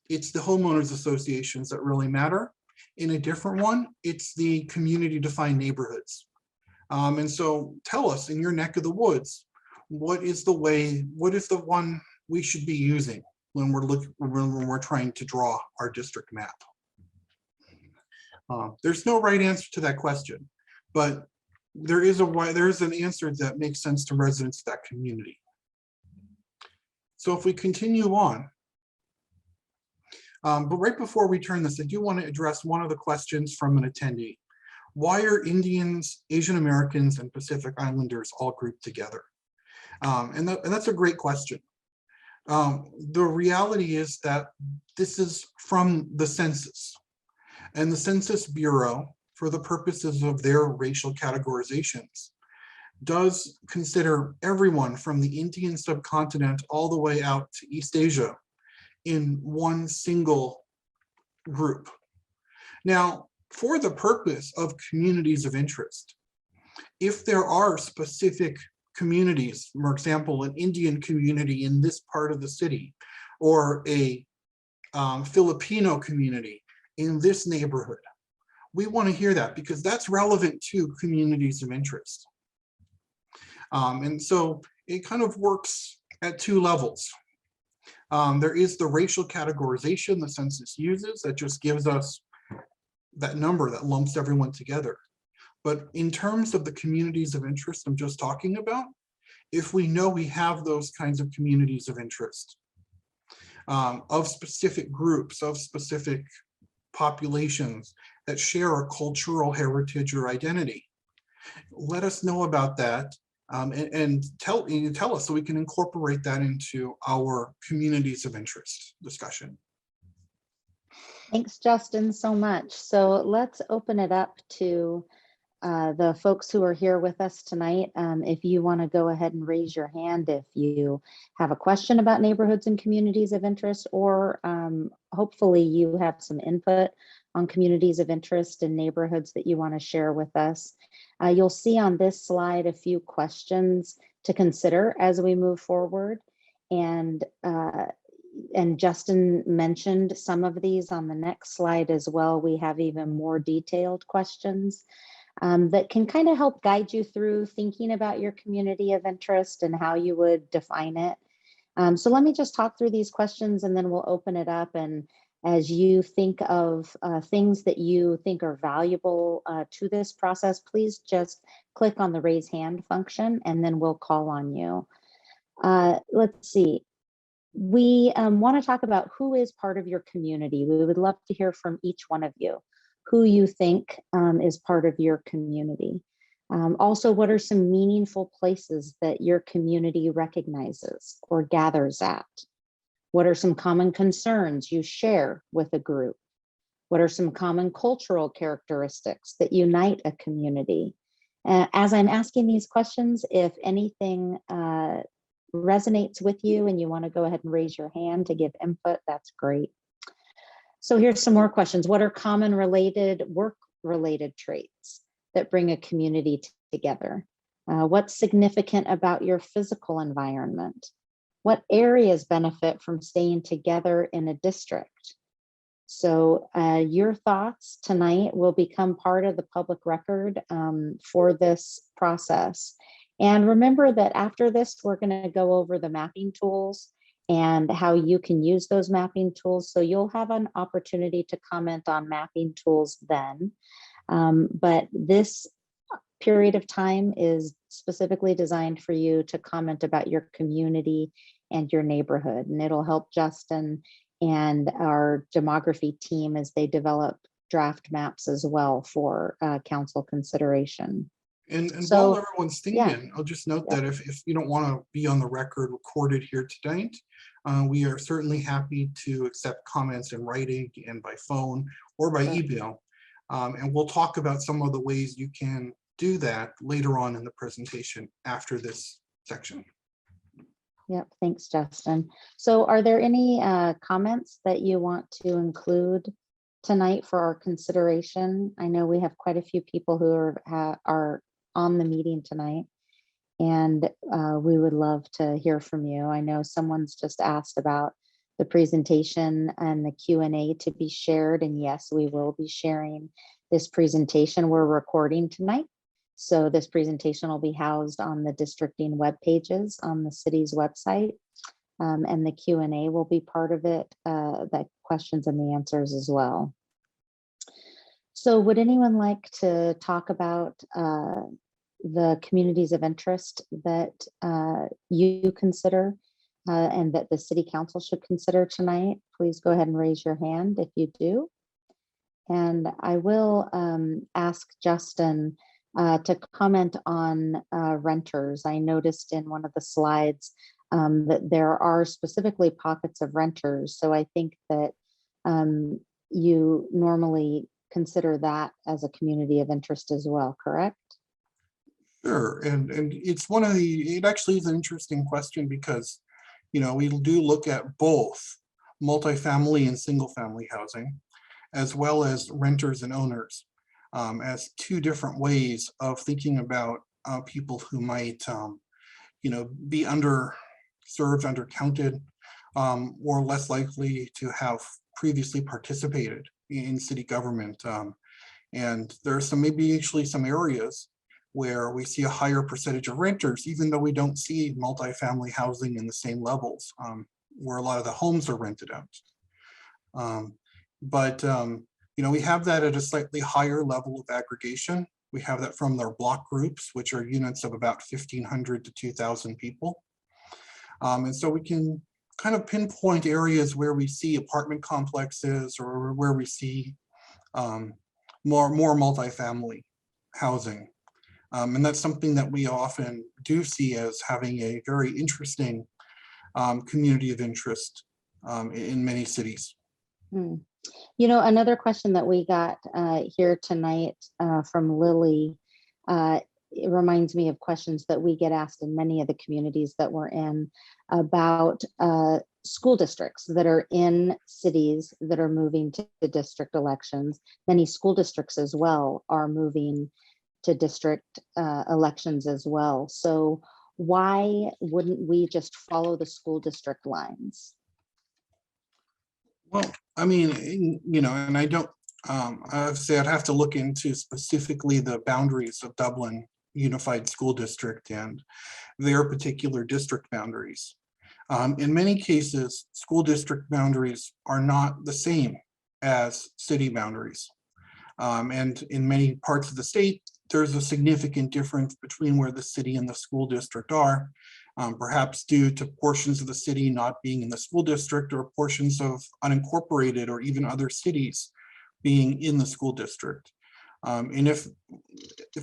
it's the homeowners associations that really matter. In a different one, it's the community defined neighborhoods. And so tell us in your neck of the woods, what is the one we should be using when we're trying to draw our district map? There's no right answer to that question, but there is an answer that makes sense to residents of that community. So if we continue on, but right before we turn this, I do want to address one of the questions from an attendee. Why are Indians, Asian Americans, and Pacific Islanders all grouped together? And that's a great question. The reality is that this is from the Census. And the Census Bureau, for the purposes of their racial categorizations, does consider everyone from the Indian subcontinent all the way out to East Asia in one single group. Now, for the purpose of communities of interest, if there are specific communities, for example, an Indian community in this part of the city, or a Filipino community in this neighborhood, we want to hear that because that's relevant to communities of interest. And so it kind of works at two levels. There is the racial categorization the census uses that just gives us that number that lumps everyone together. But in terms of the communities of interest I'm just talking about, if we know we have those kinds of communities of interest, of specific groups, of specific populations that share a cultural heritage or identity, let us know about that, and tell us so we can incorporate that into our communities of interest discussion. Thanks, Justin, so much. So let's open it up to the folks who are here with us tonight. If you want to go ahead and raise your hand if you have a question about neighborhoods and communities of interest, or hopefully you have some input on communities of interest and neighborhoods that you want to share with us. You'll see on this slide a few questions to consider as we move forward. And Justin mentioned some of these on the next slide as well. We have even more detailed questions that can kind of help guide you through thinking about your community of interest and how you would define it. So let me just talk through these questions and then we'll open it up. And as you think of things that you think are valuable to this process, please just click on the raise hand function and then we'll call on you. Let's see. We want to talk about who is part of your community. We would love to hear from each one of you, who you think is part of your community. Also, what are some meaningful places that your community recognizes or gathers at? What are some common concerns you share with a group? What are some common cultural characteristics that unite a community? As I'm asking these questions, if anything resonates with you and you want to go ahead and raise your hand to give input, that's great. So here's some more questions. What are common work-related traits that bring a community together? What's significant about your physical environment? What areas benefit from staying together in a district? So your thoughts tonight will become part of the public record for this process. And remember that after this, we're going to go over the mapping tools and how you can use those mapping tools. So you'll have an opportunity to comment on mapping tools then. But this period of time is specifically designed for you to comment about your community and your neighborhood. And it'll help Justin and our demography team as they develop draft maps as well for council consideration. And so, while everyone's thinking, I'll just note that if you don't want to be on the record recorded here tonight, we are certainly happy to accept comments in writing and by phone or by email. And we'll talk about some of the ways you can do that later on in the presentation after this section. Yep, thanks, Justin. So are there any comments that you want to include tonight for our consideration? I know we have quite a few people who are on the meeting tonight, and we would love to hear from you. I know someone's just asked about the presentation and the Q&A to be shared, and yes, we will be sharing this presentation. We're recording tonight, so this presentation will be housed on the districting web pages on the city's website, and the Q&A will be part of it, the questions and the answers as well. So would anyone like to talk about the communities of interest that you consider and that the City Council should consider tonight? Please go ahead and raise your hand if you do. And I will ask Justin to comment on renters. I noticed in one of the slides that there are specifically pockets of renters. So I think that you normally consider that as a community of interest as well, correct? Sure, and it's one of the, it actually is an interesting question because, you know, we do look at both multifamily and single family housing, as well as renters and owners, as two different ways of thinking about people who might, you know, be underserved, undercounted, or less likely to have previously participated in city government. And there are some, maybe actually some areas where we see a higher percentage of renters, even though we don't see multifamily housing in the same levels, where a lot of the homes are rented out. You know, we have that at a slightly higher level of aggregation. We have that from their block groups, which are units of about 1,500 to 2,000 people. And so we can kind of pinpoint areas where we see apartment complexes or where we see more multifamily housing. And that's something that we often do see as having a very interesting community of interest in many cities. You know, another question that we got here tonight from Lily, it reminds me of questions that we get asked in many of the communities that we're in about school districts that are in cities that are moving to the district elections. Many school districts as well are moving to district elections as well. So why wouldn't we just follow the school district lines? Well, I mean, you know, and I don't, I'd say I'd have to look into specifically the boundaries of Dublin Unified School District and their particular district boundaries. In many cases, school district boundaries are not the same as city boundaries. And in many parts of the state, there's a significant difference between where the city and the school district are, perhaps due to portions of the city not being in the school district or portions of unincorporated or even other cities being in the school district. And if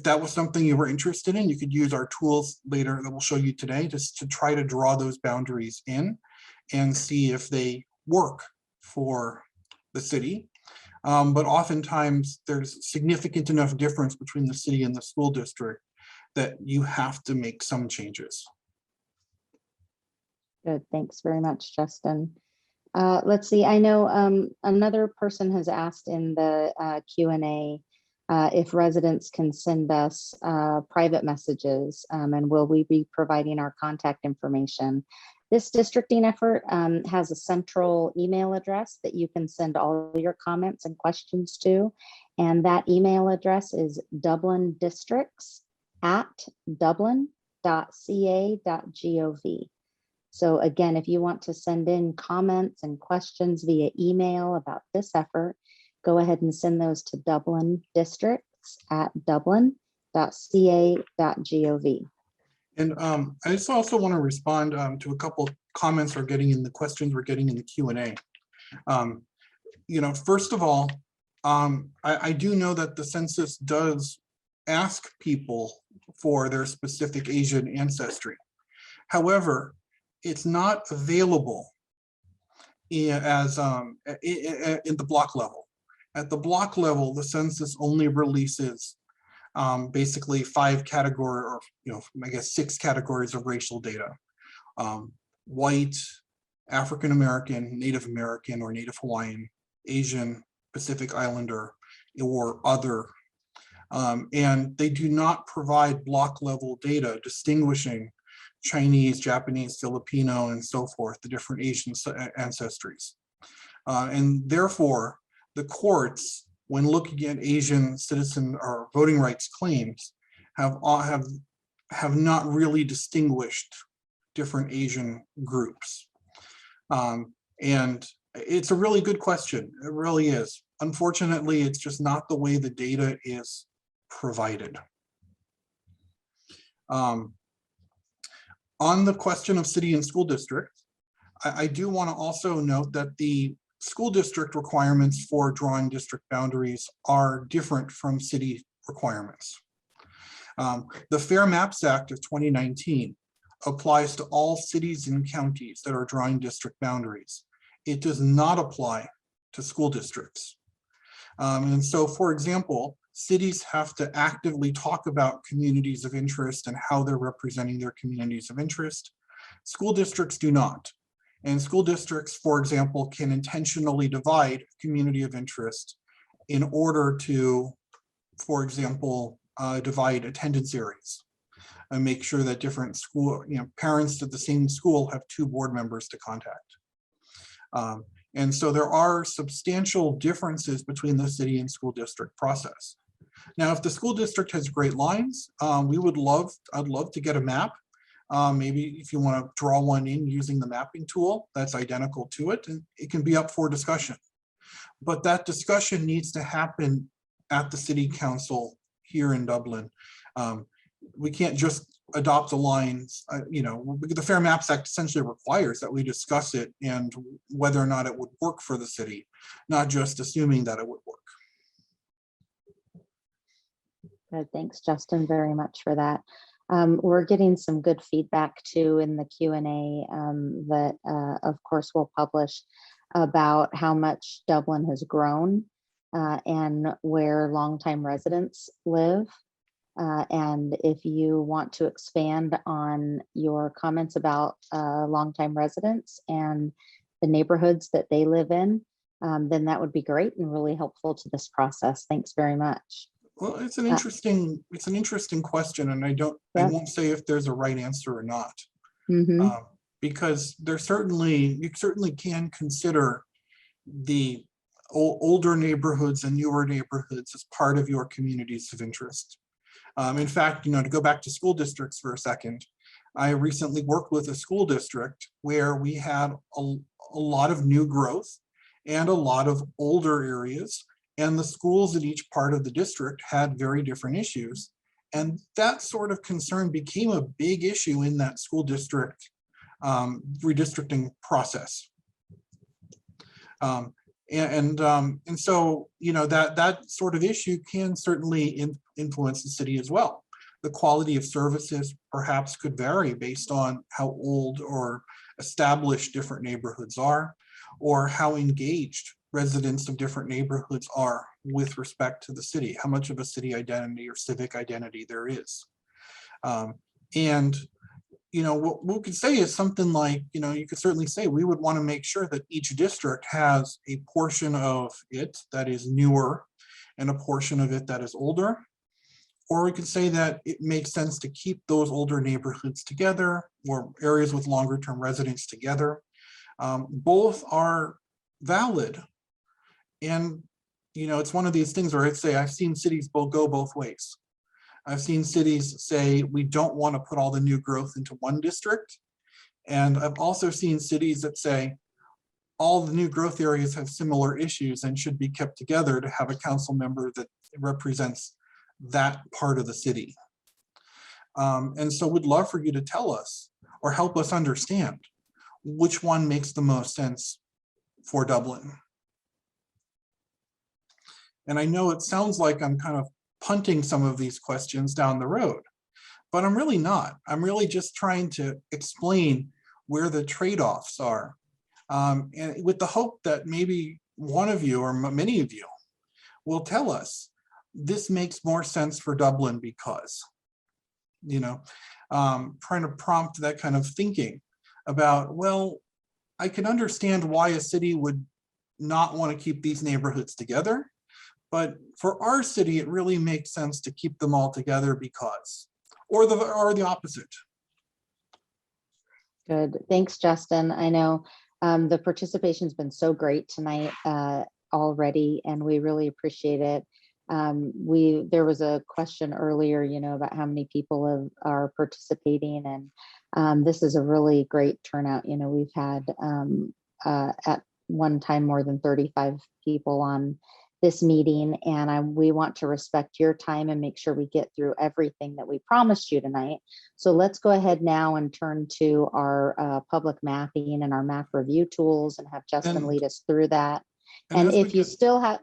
that was something you were interested in, you could use our tools later that we'll show you today just to try to draw those boundaries in and see if they work for the city. But oftentimes there's significant enough difference between the city and the school district that you have to make some changes. Good, thanks very much, Justin. Let's see, I know another person has asked in the Q&A if residents can send us private messages and will we be providing our contact information. This districting effort has a central email address that you can send all your comments and questions to. And that email address is dublindistricts@dublin.ca.gov. So again, if you want to send in comments and questions via email about this effort, go ahead and send those to dublindistricts@dublin.ca.gov. And I just also want to respond to a couple comments we're getting in the questions we're getting in the Q&A. You know, first of all, I do know that the census does ask people for their specific Asian ancestry. However, it's not available as in the block level. At the block level, the census only releases basically 5 category, or I guess 6 categories of racial data: white, African American, Native American or Native Hawaiian, Asian, Pacific Islander, or other. And they do not provide block level data distinguishing Chinese, Japanese, Filipino, and so forth, the different Asian ancestries. And therefore, the courts, when looking at Asian citizen or voting rights claims, have not really distinguished different Asian groups. And it's a really good question. It really is. Unfortunately, it's just not the way the data is provided. On the question of city and school district, I do want to also note that the school district requirements for drawing district boundaries are different from city requirements. The Fair Maps Act of 2019 applies to all cities and counties that are drawing district boundaries. It does not apply to school districts. And so, for example, cities have to actively talk about communities of interest and how they're representing their communities of interest. School districts do not. And school districts, for example, can intentionally divide community of interest in order to, for example, divide attendance areas and make sure that different school, parents at the same school have 2 board members to contact. And so there are substantial differences between the city and school district process. Now, if the school district has great lines, I'd love to get a map. Maybe if you want to draw one in using the mapping tool that's identical to it, and it can be up for discussion. But that discussion needs to happen at the city council here in Dublin. We can't just adopt the lines, the Fair Maps Act essentially requires that we discuss it and whether or not it would work for the city, not just assuming that it would work. Good, thanks, Justin, very much for that. We're getting some good feedback too in the Q&A that of course we'll publish about how much Dublin has grown and where longtime residents live. And if you want to expand on your comments about longtime residents and the neighborhoods that they live in, then that would be great and really helpful to this process. Thanks very much. Well, it's an interesting question, and I won't say if there's a right answer or not, because you certainly can consider the older neighborhoods and newer neighborhoods as part of your communities of interest. In fact, to go back to school districts for a second, I recently worked with a school district where we had a lot of new growth and a lot of older areas, and the schools in each part of the district had very different issues. And that sort of concern became a big issue in that school district redistricting process. And so, that sort of issue can certainly influence the city as well. The quality of services perhaps could vary based on how old or established different neighborhoods are, or how engaged residents of different neighborhoods are with respect to the city, how much of a city identity or civic identity there is. And what we could say is something like, you could certainly say we would want to make sure that each district has a portion of it that is newer and a portion of it that is older. Or we could say that it makes sense to keep those older neighborhoods together or areas with longer term residents together. Both are valid. And, it's one of these things where I'd say I've seen cities go both ways. I've seen cities say, we don't want to put all the new growth into one district. And I've also seen cities that say, all the new growth areas have similar issues and should be kept together to have a council member that represents that part of the city. And so we'd love for you to tell us or help us understand which one makes the most sense for Dublin. And I know it sounds like I'm kind of punting some of these questions down the road, but I'm really not. I'm really just trying to explain where the trade-offs are. And with the hope that maybe one of you or many of you will tell us, this makes more sense for Dublin because, trying to prompt that kind of thinking about, well, I can understand why a city would not want to keep these neighborhoods together. But for our city, it really makes sense to keep them all together because, or the opposite. Good, thanks, Justin. I know the participation's been so great tonight already, and we really appreciate it. There was a question earlier, about how many people are participating, and this is a really great turnout. We've had at one time more than 35 people on this meeting, and we want to respect your time and make sure we get through everything that we promised you tonight. So let's go ahead now and turn to our public mapping and our map review tools and have Justin lead us through that. And if you still have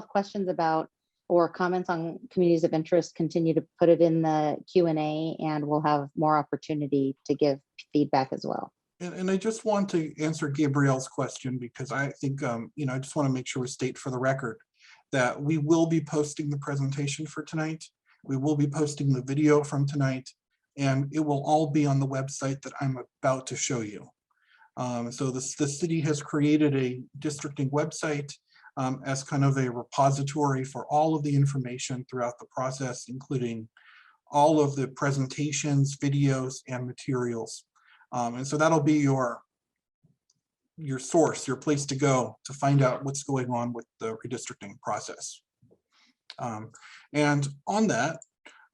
questions about or comments on communities of interest, continue to put it in the Q&A and we'll have more opportunity to give feedback as well. And I just want to answer Gabrielle's question because I think, I just want to make sure we state for the record that we will be posting the presentation for tonight. We will be posting the video from tonight, and it will all be on the website that I'm about to show you. So the city has created a districting website as kind of a repository for all of the information throughout the process, including all of the presentations, videos, and materials. And so that'll be your source, your place to go to find out what's going on with the redistricting process. And on that,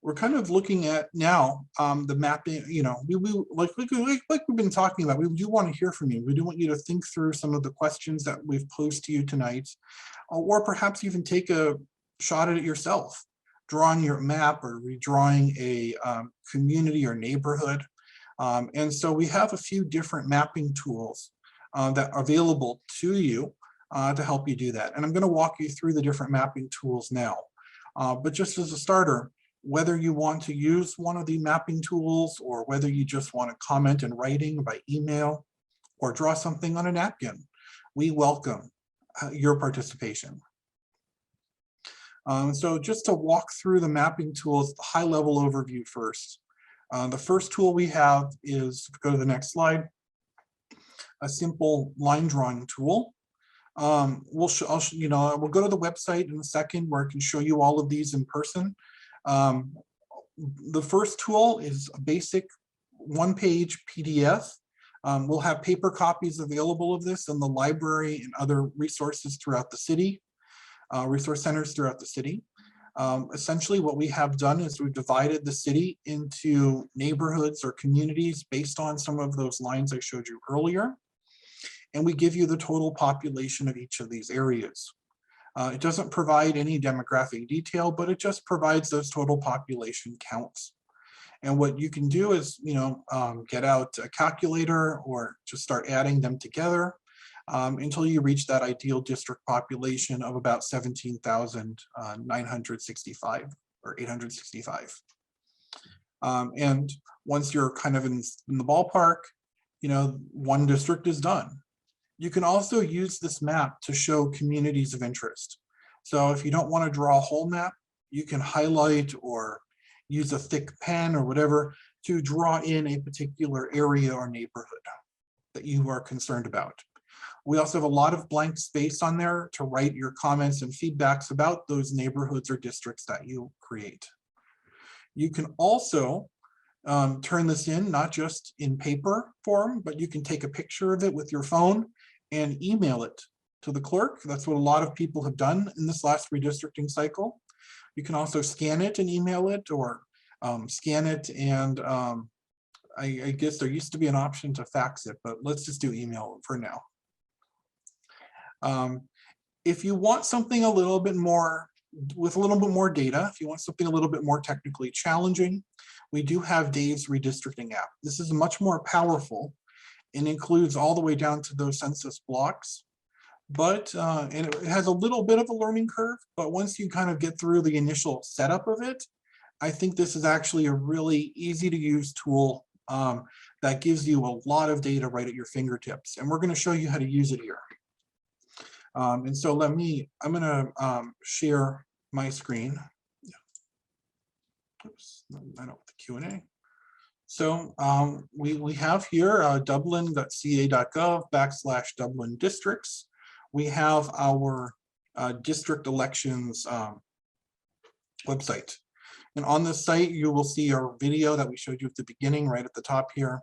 we're kind of looking at now the mapping, you know, like we've been talking about, we do want to hear from you. We do want you to think through some of the questions that we've posed to you tonight, or perhaps even take a shot at it yourself, drawing your map or redrawing a community or neighborhood. And so we have a few different mapping tools that are available to you to help you do that. And I'm going to walk you through the different mapping tools now. But just as a starter, whether you want to use one of the mapping tools or whether you just want to comment in writing by email or draw something on a napkin, we welcome your participation. So just to walk through the mapping tools, the high level overview first. The first tool we have is, go to the next slide, a simple line drawing tool. We'll go to the website in a second where I can show you all of these in person. The first tool is a basic one-page PDF. We'll have paper copies available of this in the library and other resources throughout the city, resource centers throughout the city. Essentially what we have done is we've divided the city into neighborhoods or communities based on some of those lines I showed you earlier. And we give you the total population of each of these areas. It doesn't provide any demographic detail, but it just provides those total population counts. And what you can do is, get out a calculator or just start adding them together until you reach that ideal district population of about 17,965 or 865. And once you're kind of in the ballpark, one district is done. You can also use this map to show communities of interest. So if you don't want to draw a whole map, you can highlight or use a thick pen or whatever to draw in a particular area or neighborhood that you are concerned about. We also have a lot of blank space on there to write your comments and feedbacks about those neighborhoods or districts that you create. You can also turn this in, not just in paper form, but you can take a picture of it with your phone and email it to the clerk. That's what a lot of people have done in this last redistricting cycle. You can also scan it and email it, or scan it and I guess there used to be an option to fax it, but let's just do email for now. If you want something a little bit more, with a little bit more data, if you want something a little bit more technically challenging, we do have Dave's Redistricting App. This is much more powerful and includes all the way down to those census blocks. But, and it has a little bit of a learning curve, but once you kind of get through the initial setup of it, I think this is actually a really easy to use tool that gives you a lot of data right at your fingertips. And we're going to show you how to use it here. And so I'm going to share my screen. Oops, I don't want the Q&A. So we have here dublin.ca.gov/Dublin districts. We have our district elections website. And on this site, you will see our video that we showed you at the beginning, right at the top here.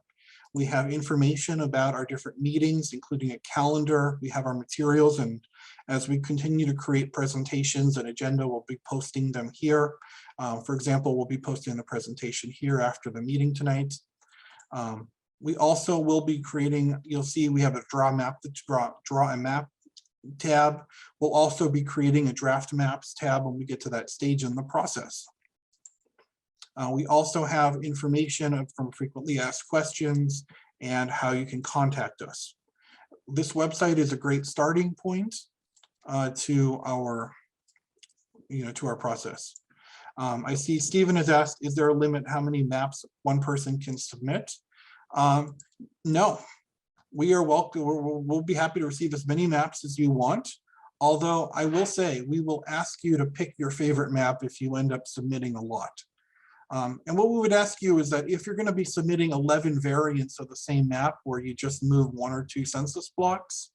We have information about our different meetings, including a calendar. We have our materials, and as we continue to create presentations and agenda, we'll be posting them here. For example, we'll be posting the presentation here after the meeting tonight. We also will be creating, you'll see we have a draw map, draw a map tab. We'll also be creating a draft maps tab when we get to that stage in the process. We also have information from frequently asked questions and how you can contact us. This website is a great starting point to our process. I see Stephen has asked, is there a limit how many maps one person can submit? No, we are welcome. We'll be happy to receive as many maps as you want. Although I will say, we will ask you to pick your favorite map if you end up submitting a lot. And what we would ask you is that if you're going to be submitting 11 variants of the same map where you just move 1 or 2 census blocks,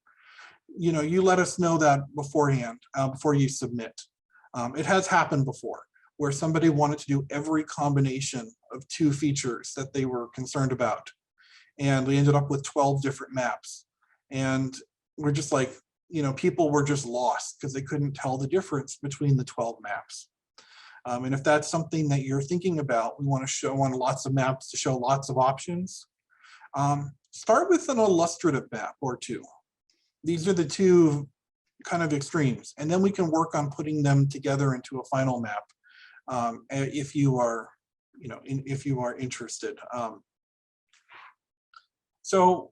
you let us know that beforehand, before you submit. It has happened before where somebody wanted to do every combination of 2 features that they were concerned about. And we ended up with 12 different maps. And we're just like, people were just lost because they couldn't tell the difference between the 12 maps. And if that's something that you're thinking about, we want to show on lots of maps to show lots of options. Start with an illustrative map or 2. These are the 2 kind of extremes, and then we can work on putting them together into a final map if you are, if you are interested. So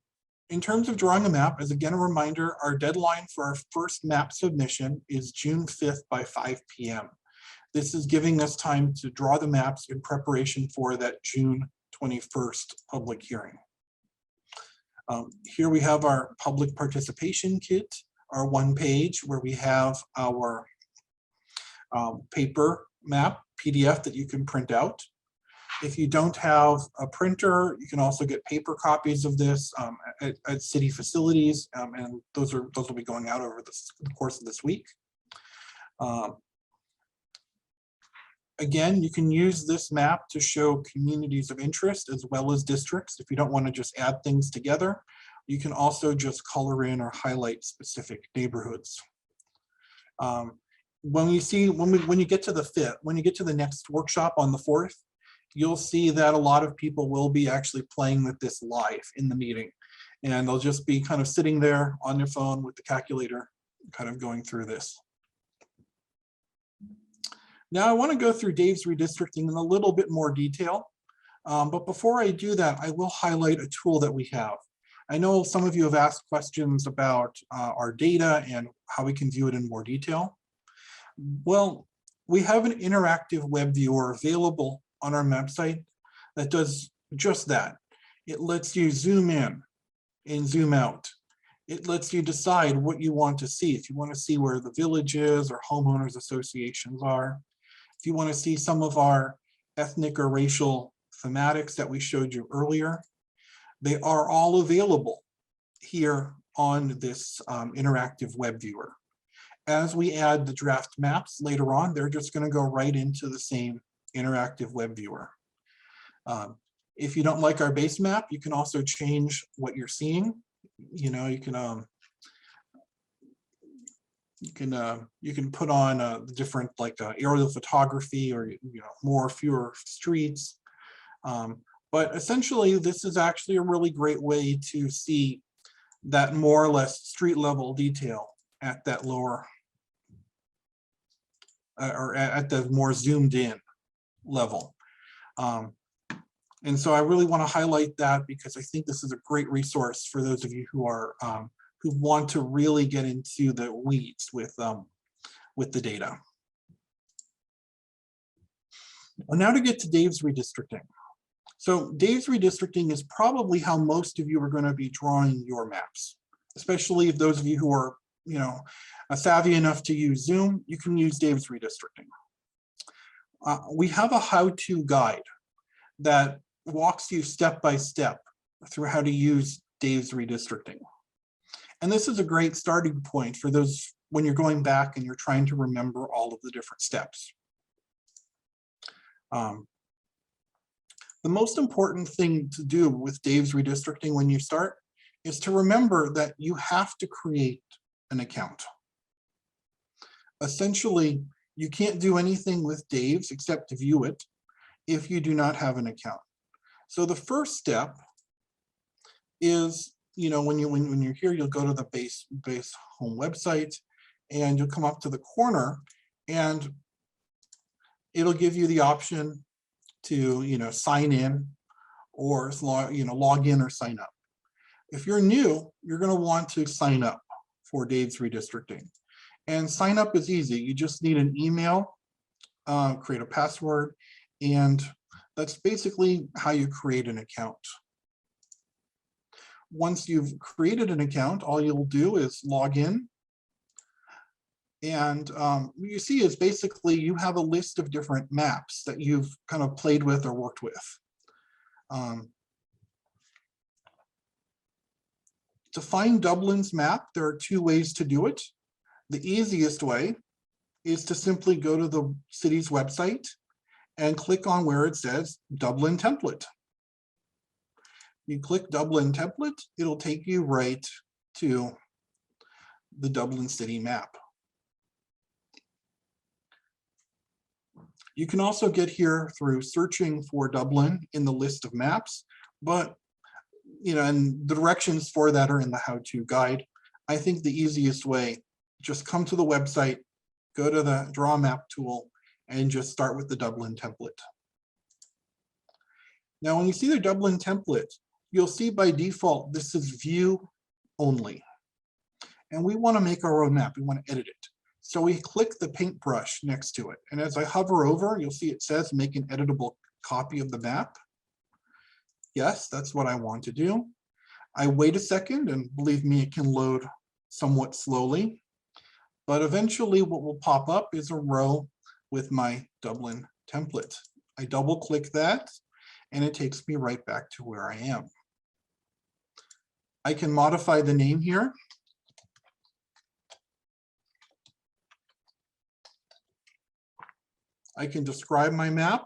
in terms of drawing a map, as again a reminder, our deadline for our first map submission is June 5th by 5 p.m. This is giving us time to draw the maps in preparation for that June 21st public hearing. Here we have our public participation kit, our 1 page where we have our paper map PDF that you can print out. If you don't have a printer, you can also get paper copies of this at city facilities, and those will be going out over the course of this week. Again, you can use this map to show communities of interest as well as districts. If you don't want to just add things together, you can also just color in or highlight specific neighborhoods. When you get to the 5th, when you get to the next workshop on the 4th, you'll see that a lot of people will be actually playing with this live in the meeting. And they'll just be kind of sitting there on their phone with the calculator, kind of going through this. Now I want to go through Dave's redistricting in a little bit more detail. But before I do that, I will highlight a tool that we have. I know some of you have asked questions about our data and how we can view it in more detail. Well, we have an interactive web viewer available on our website that does just that. It lets you zoom in and zoom out. It lets you decide what you want to see. If you want to see where the villages or homeowners associations are, if you want to see some of our ethnic or racial thematics that we showed you earlier, they are all available here on this interactive web viewer. As we add the draft maps later on, they're just going to go right into the same interactive web viewer. If you don't like our base map, you can also change what you're seeing. You can put on different aerial photography or more fewer streets. But essentially, this is actually a really great way to see that more or less street level detail at that lower or at the more zoomed in level. And so I really want to highlight that because I think this is a great resource for those of you who are who want to really get into the weeds with the data. Well, now to get to Dave's redistricting. So Dave's redistricting is probably how most of you are going to be drawing your maps, especially if those of you who are savvy enough to use Zoom, you can use Dave's redistricting. We have a how-to guide that walks you step by step through how to use Dave's redistricting. And this is a great starting point for those when you're going back and you're trying to remember all of the different steps. The most important thing to do with Dave's redistricting when you start is to remember that you have to create an account. Essentially, you can't do anything with Dave's except to view it if you do not have an account. So the first step is, when you're here, you'll go to the base home website and you'll come up to the corner and it'll give you the option to sign in or log in or sign up. If you're new, you're going to want to sign up for Dave's redistricting. And sign up is easy. You just need an email, create a password, and that's basically how you create an account. Once you've created an account, all you'll do is log in. And what you see is basically you have a list of different maps that you've kind of played with or worked with. To find Dublin's map, there are two ways to do it. The easiest way is to simply go to the city's website and click on where it says Dublin template. You click Dublin template, it'll take you right to the Dublin city map. You can also get here through searching for Dublin in the list of maps, but and the directions for that are in the how-to guide. I think the easiest way, just come to the website, go to the draw map tool, and just start with the Dublin template. Now, when you see the Dublin template, you'll see by default, this is view only. And we want to make our own map. We want to edit it. So we click the paintbrush next to it. And as I hover over, you'll see it says make an editable copy of the map. Yes, that's what I want to do. I wait a second, and believe me, it can load somewhat slowly. But eventually what will pop up is a row with my Dublin template. I double click that, and it takes me right back to where I am. I can modify the name here. I can describe my map.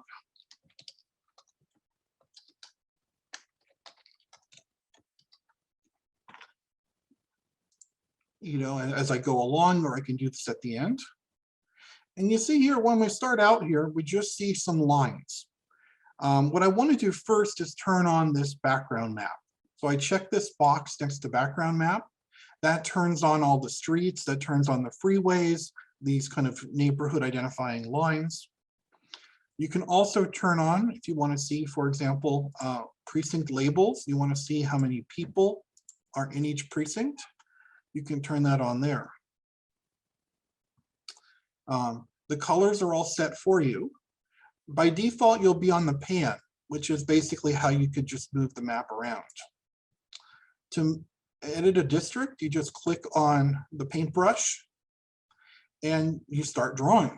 As I go along, or I can do this at the end. And you see here, when we start out here, we just see some lines. What I want to do first is turn on this background map. So I check this box next to background map. That turns on all the streets, that turns on the freeways, these kind of neighborhood identifying lines. You can also turn on, if you want to see, for example, precinct labels. You want to see how many people are in each precinct. You can turn that on there. The colors are all set for you. By default, you'll be on the pan, which is basically how you could just move the map around. To edit a district, you just click on the paintbrush and you start drawing.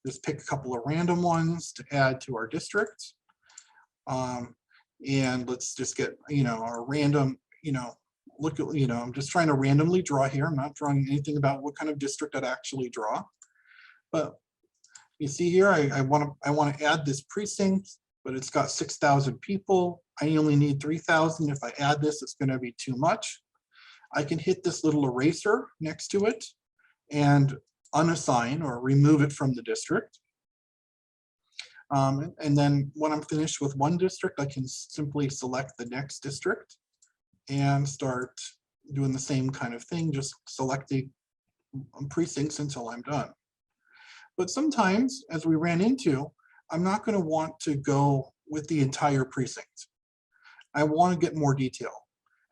Just pick a couple of random ones to add to our district. And let's just get, our random, look at, I'm just trying to randomly draw here. I'm not drawing anything about what kind of district I'd actually draw. But you see here, I want to add this precinct, but it's got 6,000 people. I only need 3,000. If I add this, it's going to be too much. I can hit this little eraser next to it and unassign or remove it from the district. And then when I'm finished with one district, I can simply select the next district and start doing the same kind of thing, just selecting precincts until I'm done. But sometimes, as we ran into, I'm not going to want to go with the entire precinct. I want to get more detail.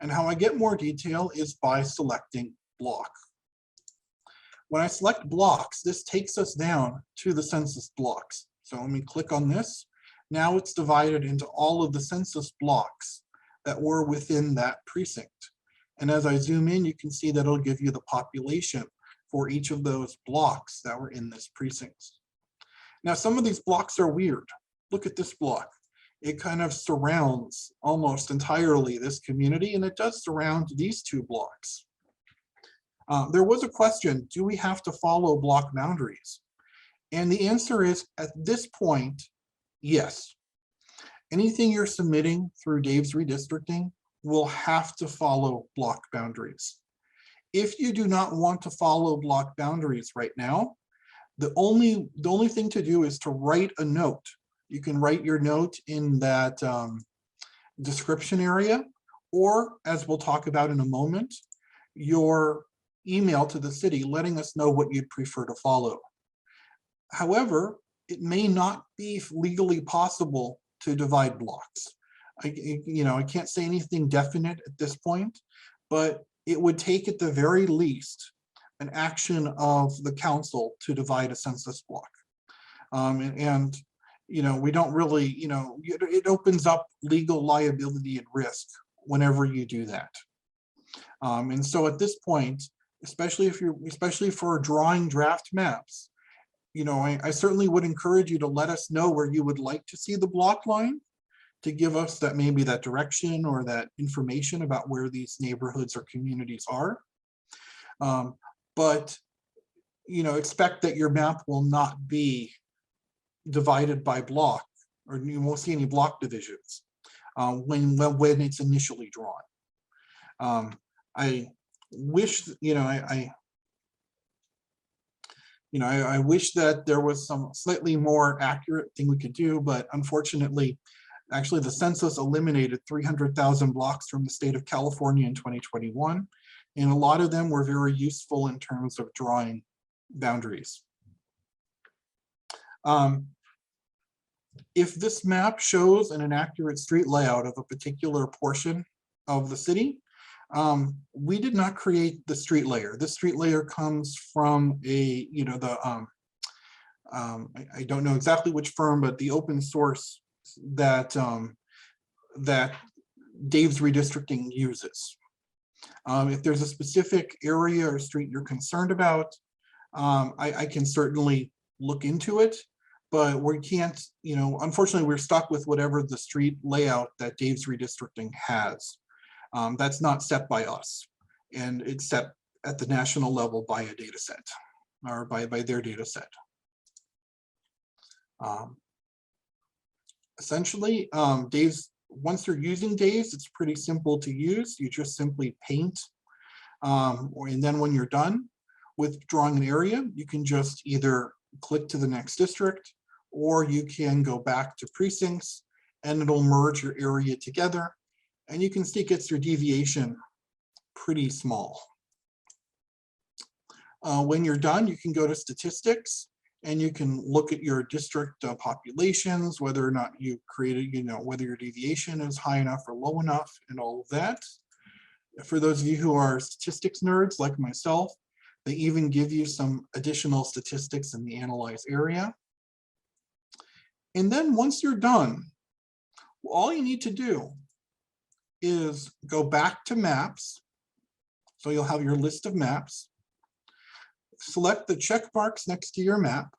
And how I get more detail is by selecting block. When I select blocks, this takes us down to the census blocks. So let me click on this. Now it's divided into all of the census blocks that were within that precinct. And as I zoom in, you can see that it'll give you the population for each of those blocks that were in this precinct. Now, some of these blocks are weird. Look at this block. It kind of surrounds almost entirely this community, and it does surround these two blocks. There was a question, do we have to follow block boundaries? And the answer is, at this point, yes. Anything you're submitting through Dave's redistricting will have to follow block boundaries. If you do not want to follow block boundaries right now, the only thing to do is to write a note. You can write your note in that description area, or as we'll talk about in a moment, your email to the city letting us know what you'd prefer to follow. However, it may not be legally possible to divide blocks. I can't say anything definite at this point, but it would take at the very least an action of the council to divide a census block. We don't really, it opens up legal liability and risk whenever you do that. And so at this point, especially for drawing draft maps. You know, I certainly would encourage you to let us know where you would like to see the block line, to give us that, maybe that direction or that information about where these neighborhoods or communities are. But you know, expect that your map will not be divided by block, or you won't see any block divisions when it's initially drawn. I wish, I wish that there was some slightly more accurate thing we could do, but unfortunately, actually the census eliminated 300,000 blocks from the state of California in 2021, and a lot of them were very useful in terms of drawing boundaries. If this map shows an inaccurate street layout of a particular portion of the city, we did not create the street layer. The street layer comes from a, I don't know exactly which firm, but the open source that that Dave's Redistricting uses. If there's a specific area or street you're concerned about, I can certainly look into it, but we can't, unfortunately, we're stuck with whatever the street layout that Dave's Redistricting has. That's not set by us, and it's set at the national level by a data set, or by their data set. Essentially, once you're using Dave's, it's pretty simple to use. You just simply paint, and then when you're done with drawing an area, you can just either click to the next district, or you can go back to precincts, and it'll merge your area together. And you can see it gets your deviation pretty small. When you're done, you can go to statistics, and you can look at your district populations, whether or not you created, whether your deviation is high enough or low enough, and all of that. For those of you who are statistics nerds like myself, they even give you some additional statistics in the analyze area. And then once you're done, all you need to do is go back to maps. So you'll have your list of maps. Select the check marks next to your map.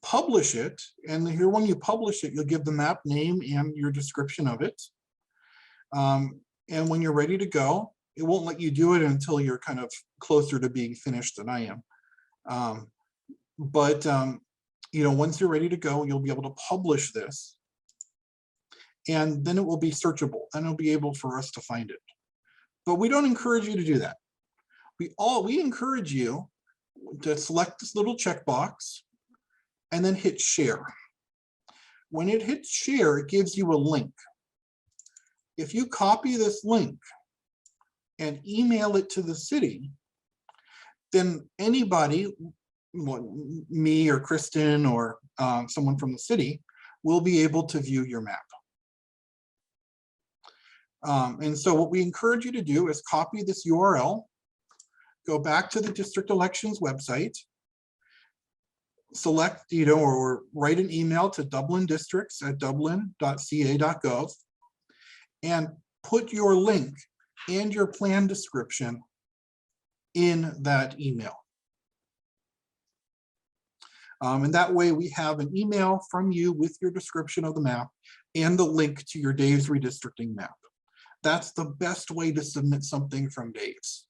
Publish it, and here when you publish it, you'll give the map name and your description of it. And when you're ready to go, it won't let you do it until you're kind of closer to being finished than I am. Once you're ready to go, you'll be able to publish this, and then it will be searchable, and it'll be able for us to find it. But we don't encourage you to do that. We encourage you to select this little checkbox and then hit share. When it hits share, it gives you a link. If you copy this link and email it to the city, then anybody, me or Kristen or someone from the city, will be able to view your map. And so what we encourage you to do is copy this URL, go back to the district elections website, select, or write an email to Dublin districts at dublin.ca.gov, and put your link and your plan description in that email. And that way we have an email from you with your description of the map and the link to your Dave's Redistricting map. That's the best way to submit something from Dave's.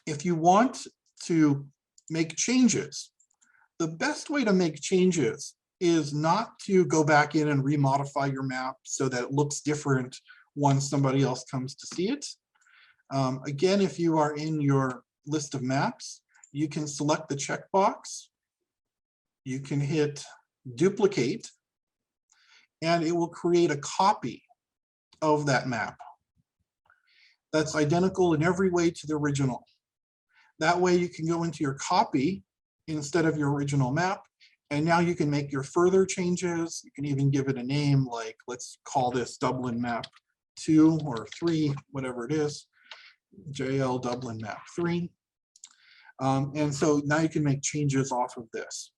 If you want to make changes, the best way to make changes is not to go back in and remodify your map so that it looks different once somebody else comes to see it. Again, if you are in your list of maps, you can select the checkbox, you can hit duplicate, and it will create a copy of that map that's identical in every way to the original. That way you can go into your copy instead of your original map, and now you can make your further changes. You can even give it a name, like let's call this Dublin map 2 or 3, whatever it is, JL Dublin map 3. And so now you can make changes off of this,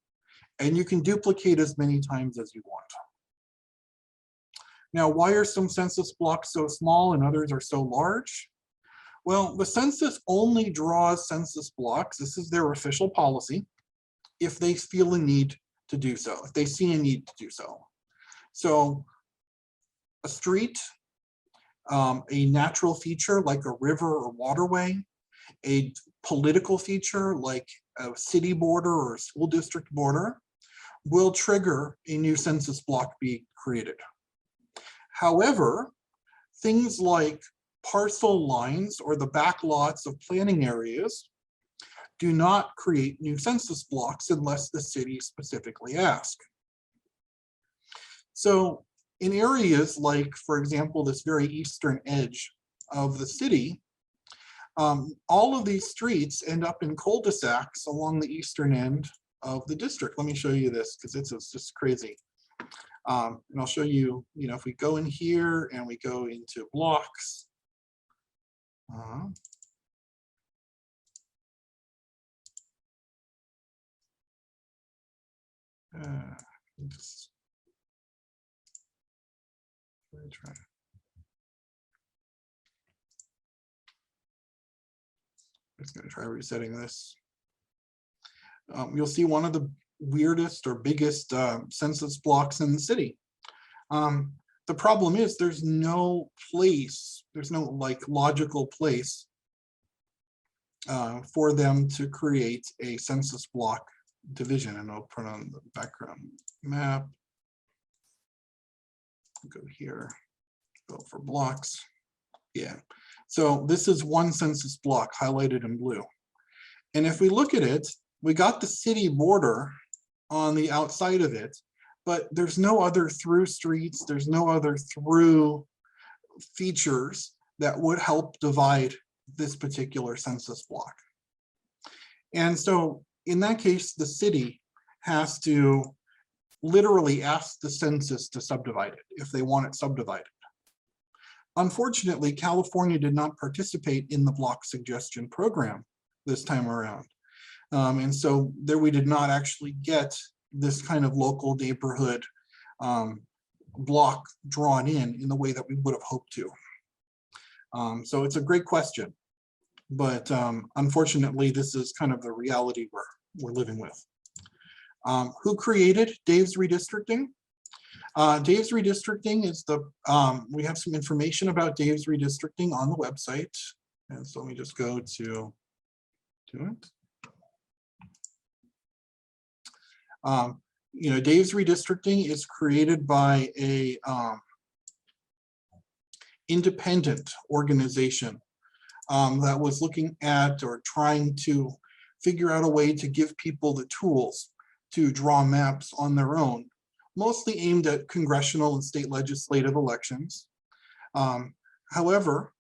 and you can duplicate as many times as you want. Now, why are some census blocks so small and others are so large? Well, the census only draws census blocks, this is their official policy, if they feel a need to do so, if they see a need to do so. So a street, a natural feature like a river or waterway, a political feature like a city border or a school district border will trigger a new census block be created. However, things like parcel lines or the back lots of planning areas do not create new census blocks unless the city specifically asks. So in areas like, for example, this very eastern edge of the city, all of these streets end up in cul-de-sacs along the eastern end of the district. Let me show you this because it's just crazy. And I'll show you, if we go in here and we go into blocks, just let me try. I'm just going to try resetting this. You'll see one of the weirdest or biggest census blocks in the city. The problem is there's no place, there's no logical place for them to create a census block division. And I'll put on the background map. Go here, go for blocks. Yeah, so this is one census block highlighted in blue. And if we look at it, we got the city border on the outside of it, but there's no other through streets, there's no other through features that would help divide this particular census block. And so in that case, the city has to literally ask the census to subdivide it if they want it subdivided. Unfortunately, California did not participate in the block suggestion program this time around. And so there we did not actually get this kind of local neighborhood block drawn in the way that we would have hoped to. So it's a great question, but unfortunately, this is kind of the reality we're living with. Who created Dave's Redistricting? Dave's Redistricting is we have some information about Dave's Redistricting on the website. And so let me just go to it. Dave's Redistricting is created by a independent organization that was looking at or trying to figure out a way to give people the tools to draw maps on their own, mostly aimed at congressional and state legislative elections. However,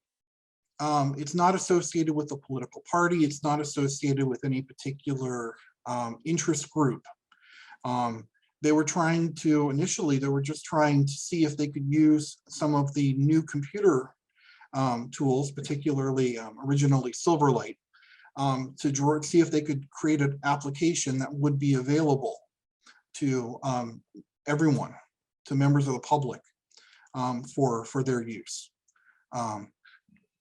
it's not associated with a political party. It's not associated with any particular interest group. They were trying to, initially, they were just trying to see if they could use some of the new computer tools, particularly originally Silverlight, to see if they could create an application that would be available to everyone, to members of the public for their use.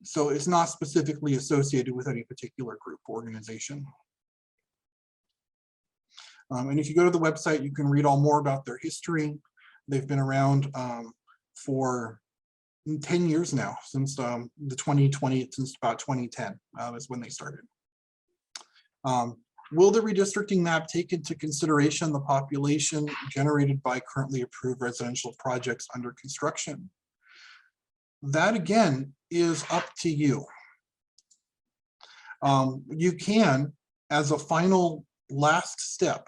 So it's not specifically associated with any particular group or organization. And if you go to the website, you can read all more about their history. They've been around for 10 years now, since the 2020, since about 2010 is when they started. Will the redistricting map take into consideration the population generated by currently approved residential projects under construction? That again is up to you. You can, as a final last step,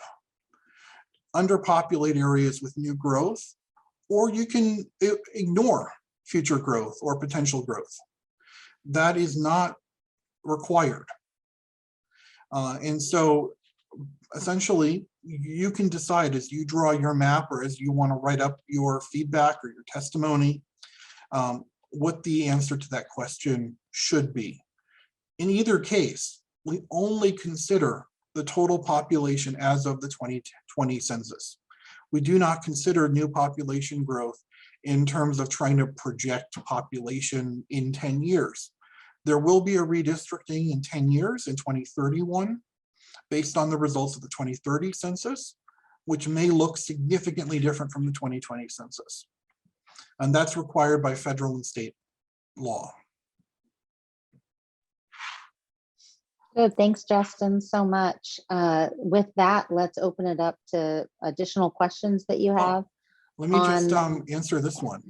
underpopulate areas with new growth, or you can ignore future growth or potential growth. That is not required. And so essentially, you can decide as you draw your map or as you want to write up your feedback or your testimony, what the answer to that question should be. In either case, we only consider the total population as of the 2020 census. We do not consider new population growth in terms of trying to project population in 10 years. There will be a redistricting in 10 years in 2031 based on the results of the 2030 census, which may look significantly different from the 2020 census. And that's required by federal and state law. Good, thanks, Justin, so much. With that, let's open it up to additional questions that you have. Let me just answer this one.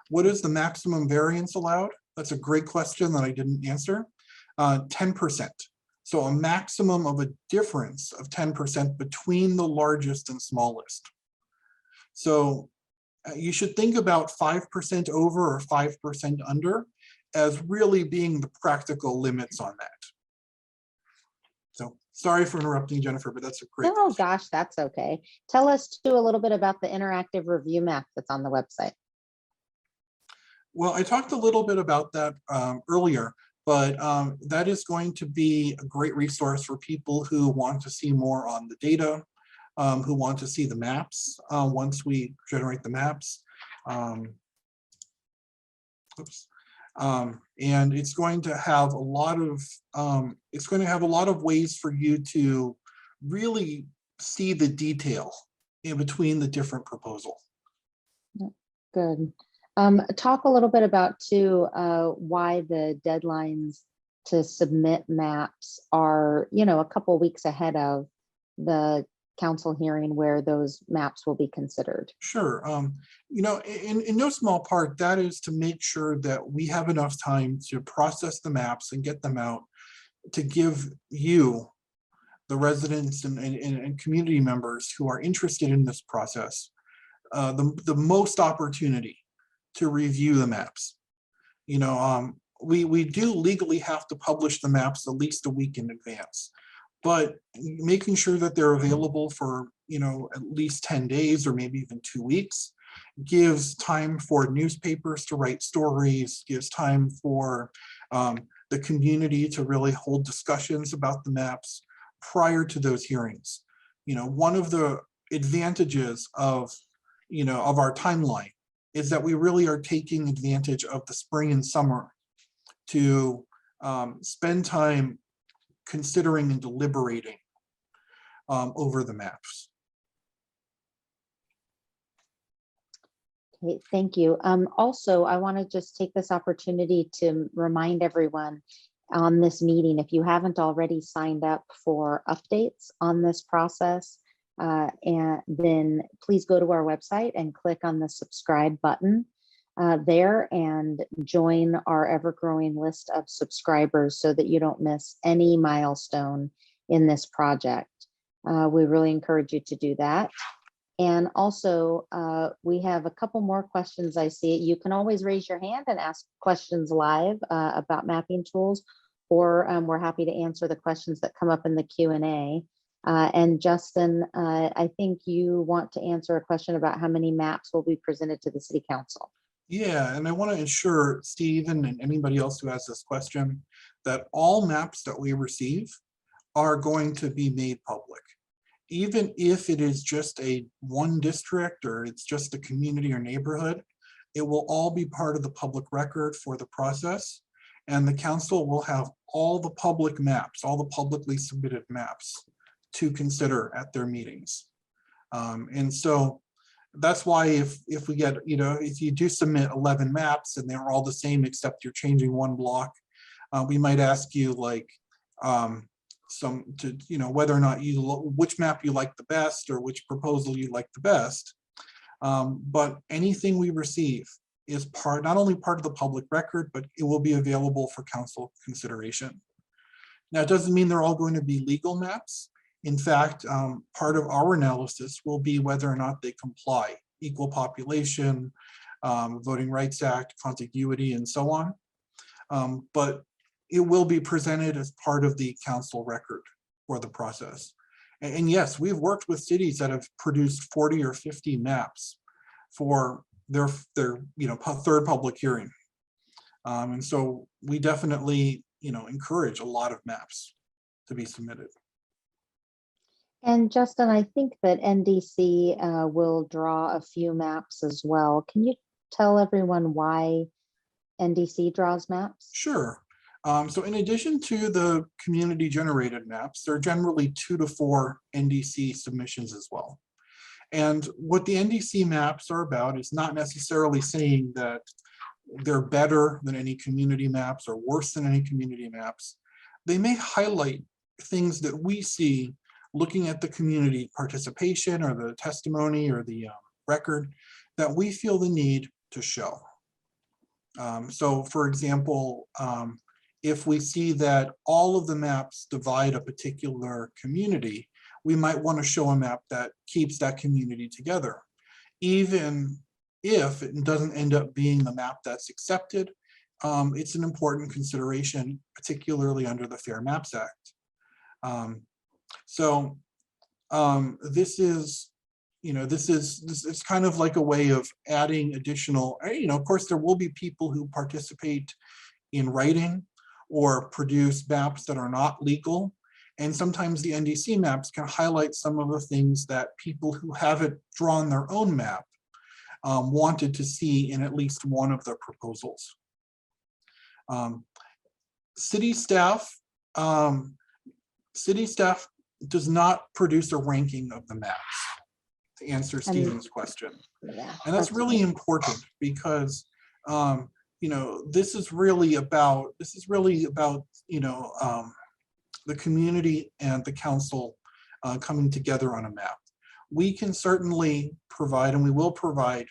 What is the maximum variance allowed? That's a great question that I didn't answer. 10%. So a maximum of a difference of 10% between the largest and smallest. So you should think about 5% over or 5% under as really being the practical limits on that. So sorry for interrupting, Jennifer, but that's a great question. Gosh, that's okay. Tell us too a little bit about the interactive review map that's on the website. Well, I talked a little bit about that earlier, but that is going to be a great resource for people who want to see more on the data, who want to see the maps once we generate the maps. And it's going to have a lot of ways for you to really see the detail in between the different proposals. Good. Talk a little bit about too why the deadlines to submit maps are, a couple weeks ahead of the council hearing where those maps will be considered. Sure. In no small part, that is to make sure that we have enough time to process the maps and get them out to give you, the residents and community members who are interested in this process, the most opportunity to review the maps. We do legally have to publish the maps at least a week in advance, but making sure that they're available for at least 10 days or maybe even 2 weeks gives time for newspapers to write stories, gives time for the community to really hold discussions about the maps prior to those hearings. One of the advantages of our timeline is that we really are taking advantage of the spring and summer to spend time considering and deliberating over the maps. Okay, thank you. Also, I want to just take this opportunity to remind everyone on this meeting, if you haven't already signed up for updates on this process, and then please go to our website and click on the subscribe button there and join our ever-growing list of subscribers so that you don't miss any milestone in this project. We really encourage you to do that. And also, we have a couple more questions I see. You can always raise your hand and ask questions live about mapping tools, or we're happy to answer the questions that come up in the Q&A. And Justin, I think you want to answer a question about how many maps will be presented to the City Council. Yeah, and I want to ensure Stephen and anybody else who has this question that all maps that we receive are going to be made public. Even if it is just one district or it's just a community or neighborhood, it will all be part of the public record for the process. And the council will have all the public maps, all the publicly submitted maps to consider at their meetings. And so that's why if we get, if you do submit 11 maps and they're all the same except you're changing one block, we might ask you like, whether or not which map you like the best or which proposal you like the best. But anything we receive is not only part of the public record, but it will be available for council consideration. Now, it doesn't mean they're all going to be legal maps. In fact, part of our analysis will be whether or not they comply, equal population, Voting Rights Act, contiguity, and so on. But it will be presented as part of the council record for the process. And yes, we've worked with cities that have produced 40 or 50 maps for their third public hearing. And so we definitely, encourage a lot of maps to be submitted. And Justin, I think that NDC will draw a few maps as well. Can you tell everyone why NDC draws maps? Sure. So in addition to the community generated maps, there are generally 2 to 4 NDC submissions as well. And what the NDC maps are about is not necessarily saying that they're better than any community maps or worse than any community maps. They may highlight things that we see looking at the community participation or the testimony or the record that we feel the need to show. So for example, if we see that all of the maps divide a particular community, we might want to show a map that keeps that community together. Even if it doesn't end up being the map that's accepted, it's an important consideration, particularly under the Fair Maps Act. This is, this is kind of like a way of adding additional, of course, there will be people who participate in writing or produce maps that are not legal. And sometimes the NDC maps can highlight some of the things that people who haven't drawn their own map wanted to see in at least one of the proposals. City staff does not produce a ranking of the maps, to answer Stephen's question. Yeah, and that's really important because this is really about the community and the council coming together on a map. We can certainly provide, and we will provide,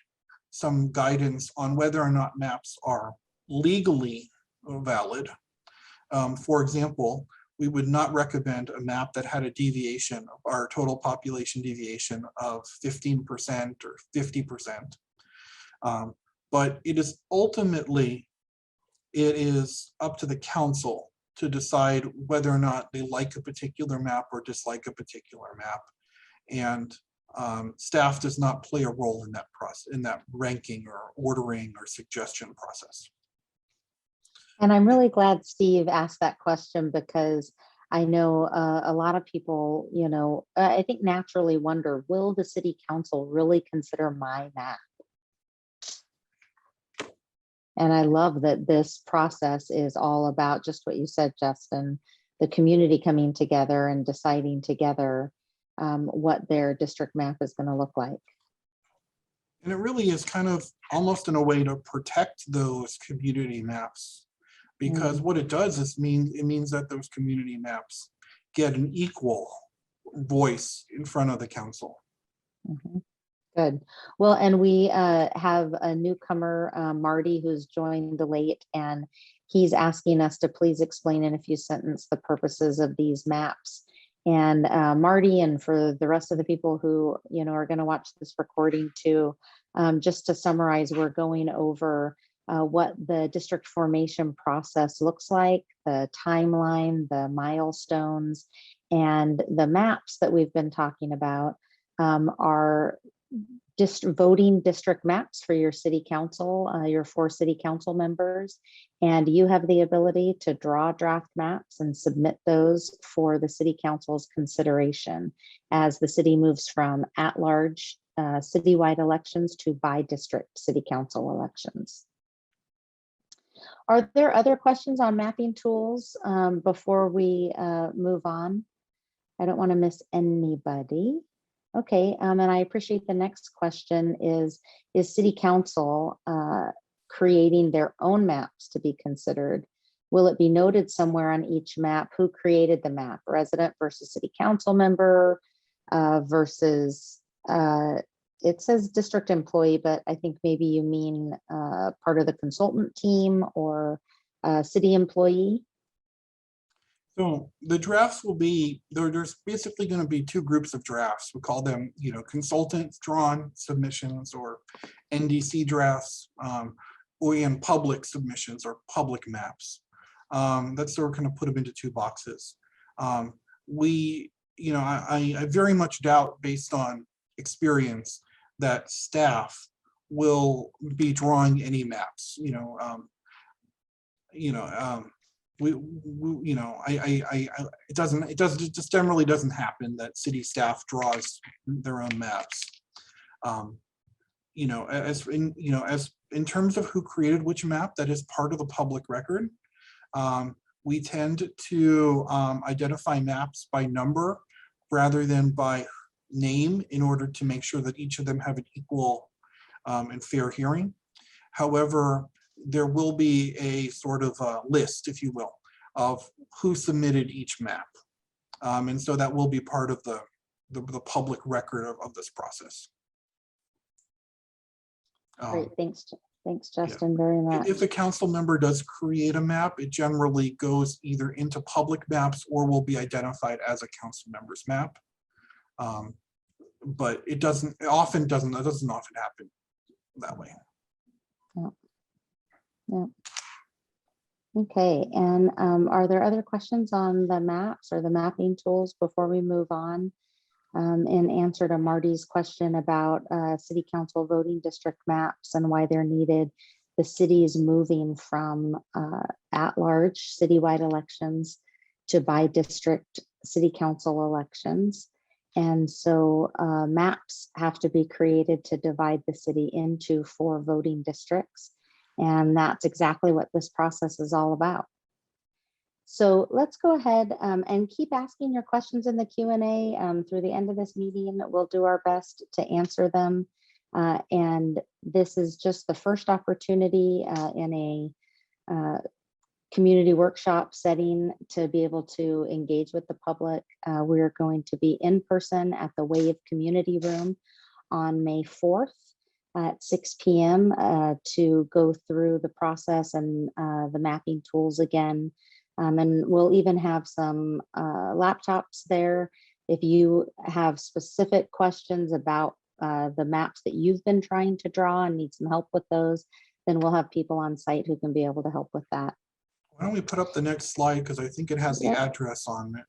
some guidance on whether or not maps are legally valid. For example, we would not recommend a map that had a deviation, our total population deviation of 15% or 50%. But it is ultimately, it is up to the council to decide whether or not they like a particular map or dislike a particular map. And staff does not play a role in that process, in that ranking or ordering or suggestion process. And I'm really glad Steve asked that question, because I know a lot of people, I think naturally wonder, will the city council really consider my map? And I love that this process is all about just what you said, Justin, the community coming together and deciding together what their district map is going to look like. And it really is kind of almost in a way to protect those community maps, because what it does is it means that those community maps get an equal voice in front of the council. Good. Well, and we have a newcomer, Marty, who's joined late, and he's asking us to please explain in a few sentences the purposes of these maps. And Marty, and for the rest of the people who are going to watch this recording too, just to summarize, we're going over what the district formation process looks like, the timeline, the milestones, and the maps that we've been talking about are voting district maps for your city council, your 4 city council members. And you have the ability to draw draft maps and submit those for the city council's consideration as the city moves from at-large citywide elections to by district city council elections. Are there other questions on mapping tools before we move on? I don't want to miss anybody. Okay, and I appreciate the next question is city council creating their own maps to be considered? Will it be noted somewhere on each map who created the map, resident versus city council member versus, it says district employee, but I think maybe you mean part of the consultant team or city employee? So the drafts will be, there's basically going to be 2 groups of drafts. We call them, consultant drawn submissions or NDC drafts, or in public submissions or public maps. That's so we're going to put them into 2 boxes. I very much doubt, based on experience, that staff will be drawing any maps. It just generally doesn't happen that city staff draws their own maps. as in terms of who created which map, that is part of the public record. We tend to identify maps by number rather than by name in order to make sure that each of them have an equal and fair hearing. However, there will be a sort of list, if you will, of who submitted each map. And so that will be part of the public record of this process. Great, thanks, Justin, very much. If a council member does create a map, it generally goes either into public maps or will be identified as a council member's map. But it doesn't often happen that way. Yeah. Okay, and are there other questions on the maps or the mapping tools before we move on? In answer to Marty's question about city council voting district maps and why they're needed, the city is moving from at-large citywide elections to by district city council elections. And so maps have to be created to divide the city into 4 voting districts. And that's exactly what this process is all about. So let's go ahead and keep asking your questions in the Q&A through the end of this meeting. We'll do our best to answer them. And this is just the first opportunity in a community workshop setting to be able to engage with the public. We're going to be in person at the Wave Community Room on May 4th at 6 p.m. To go through the process and the mapping tools again. And we'll even have some laptops there. If you have specific questions about the maps that you've been trying to draw and need some help with those, then we'll have people on site who can be able to help with that. Why don't we put up the next slide, because I think it has the address on it.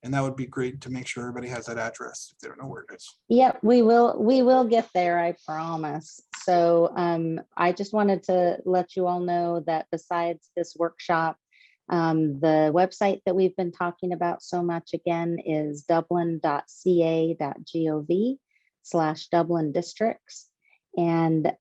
And that would be great to make sure everybody has that address if they don't know where it is. Yep, we will get there, I promise. So I just wanted to let you all know that besides this workshop, the website that we've been talking about so much again is dublin.ca.gov/Dublin districts. And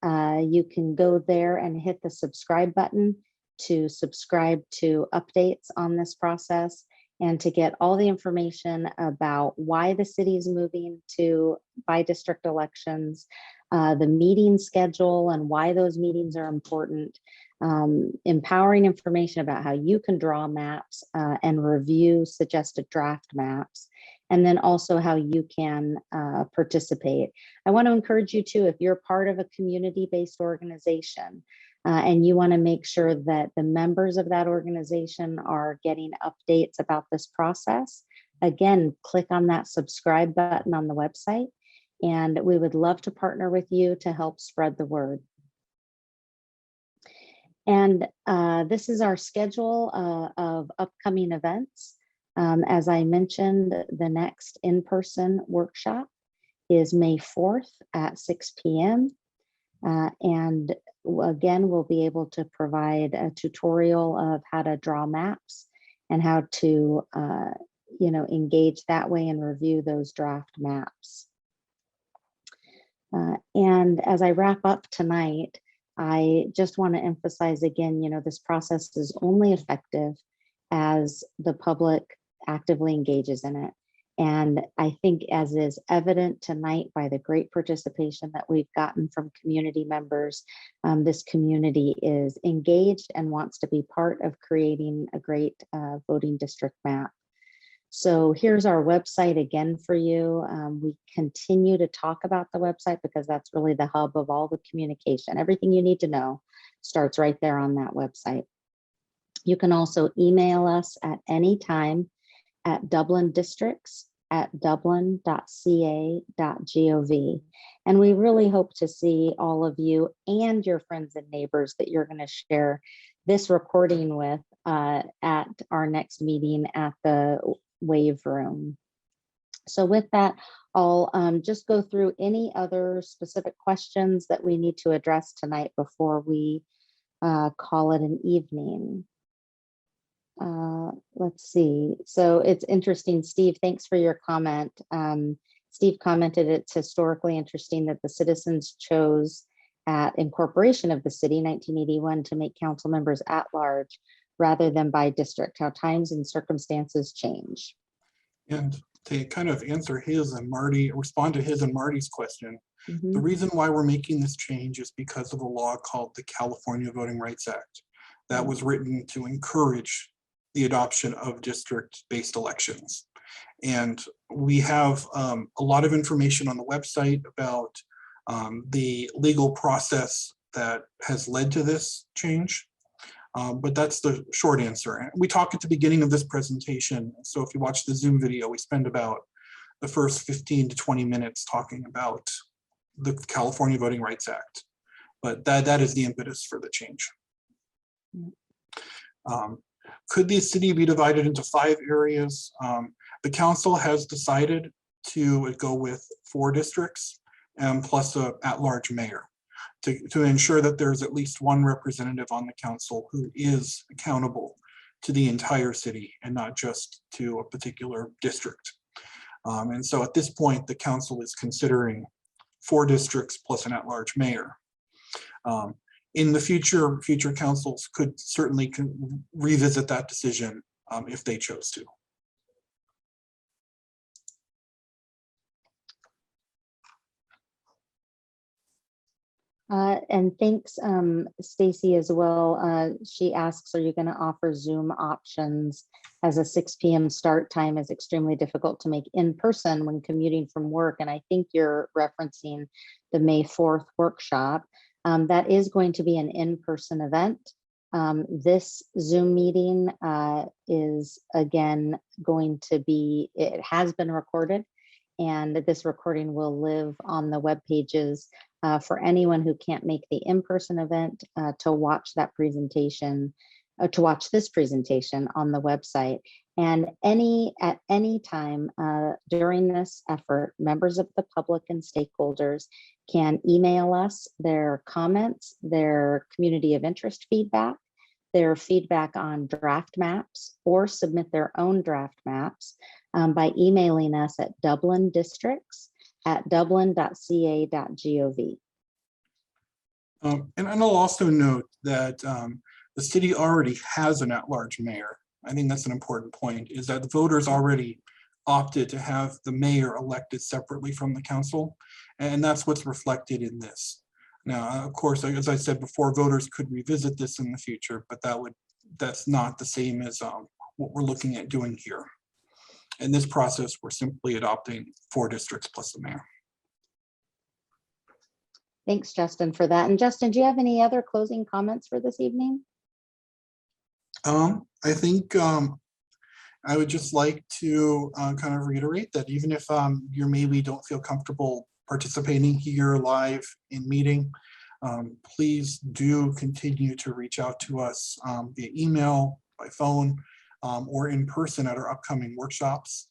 you can go there and hit the subscribe button to subscribe to updates on this process and to get all the information about why the city is moving to by district elections, the meeting schedule and why those meetings are important, empowering information about how you can draw maps and review suggested draft maps, and then also how you can participate. I want to encourage you to, if you're part of a community-based organization and you want to make sure that the members of that organization are getting updates about this process, again, click on that subscribe button on the website, and we would love to partner with you to help spread the word. And this is our schedule of upcoming events. As I mentioned, the next in-person workshop is May 4th at 6 p.m. And again, we'll be able to provide a tutorial of how to draw maps and how to engage that way and review those draft maps. And as I wrap up tonight, I just want to emphasize again, this process is only effective as the public actively engages in it. And I think, as is evident tonight by the great participation that we've gotten from community members, this community is engaged and wants to be part of creating a great voting district map. So here's our website again for you. We continue to talk about the website because that's really the hub of all the communication. Everything you need to know starts right there on that website. You can also email us at any time at dublindistricts@dublin.ca.gov. And we really hope to see all of you and your friends and neighbors that you're going to share this recording with at our next meeting at the Wave Room. So with that, I'll just go through any other specific questions that we need to address tonight before we call it an evening. Let's see. So it's interesting, Steve, thanks for your comment. Steve commented it's historically interesting that the citizens chose at incorporation of the city 1981 to make council members at large rather than by district, how times and circumstances change. And to kind of answer respond to his and Marty's question, Mhm. the reason why we're making this change is because of a law called the California Voting Rights Act that was written to encourage the adoption of district-based elections. And we have a lot of information on the website about the legal process that has led to this change. But that's the short answer. We talk at the beginning of this presentation. So if you watch the Zoom video, we spend about the first 15 to 20 minutes talking about the California Voting Rights Act. But that is the impetus for the change. Could the city be divided into 5 areas? The council has decided to go with 4 districts and plus an at-large mayor to ensure that there's at least one representative on the council who is accountable to the entire city and not just to a particular district. And so at this point, the council is considering 4 districts plus an at-large mayor. In the future councils could certainly revisit that decision if they chose to. And thanks, Stacy, as well. She asks, are you going to offer Zoom options as a 6 p.m. start time is extremely difficult to make in person when commuting from work? And I think you're referencing the May 4th workshop. That is going to be an in-person event. This Zoom meeting is again going to be, it has been recorded, and this recording will live on the web pages for anyone who can't make the in-person event to watch that presentation, to watch this presentation on the website. And at any time during this effort, members of the public and stakeholders can email us their comments, their community of interest feedback, their feedback on draft maps, or submit their own draft maps by emailing us at dublin.ca.gov. And I'll also note that the city already has an at-large mayor. I think that's an important point, is that the voters already opted to have the mayor elected separately from the council, and that's what's reflected in this. Now, of course, as I said before, voters could revisit this in the future, but that's not the same as what we're looking at doing here. In this process, we're simply adopting 4 districts plus the mayor. Thanks, Justin, for that. And Justin, do you have any other closing comments for this evening? I think I would just like to kind of reiterate that even if you maybe don't feel comfortable participating here live in meeting, please do continue to reach out to us via email, by phone, or in person at our upcoming workshops.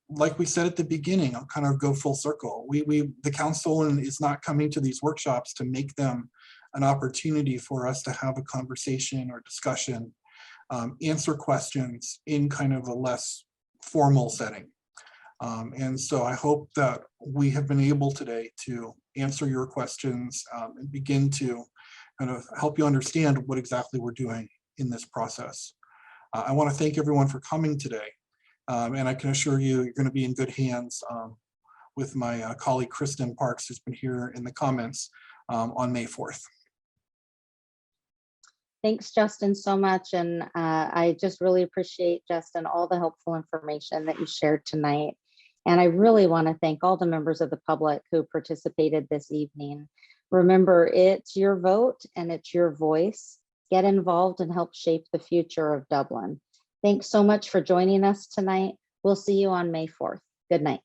Like we said at the beginning, I'll kind of go full circle. The council is not coming to these workshops to make them an opportunity for us to have a conversation or discussion, answer questions in kind of a less formal setting. And so I hope that we have been able today to answer your questions and begin to kind of help you understand what exactly we're doing in this process. I want to thank everyone for coming today. And I can assure you, you're going to be in good hands with my colleague, Kristen Parks, who's been here in the comments on May 4th. Thanks, Justin, so much. And I just really appreciate, Justin, all the helpful information that you shared tonight. And I really want to thank all the members of the public who participated this evening. Remember, it's your vote and it's your voice. Get involved and help shape the future of Dublin. Thanks so much for joining us tonight. We'll see you on May 4th. Good night.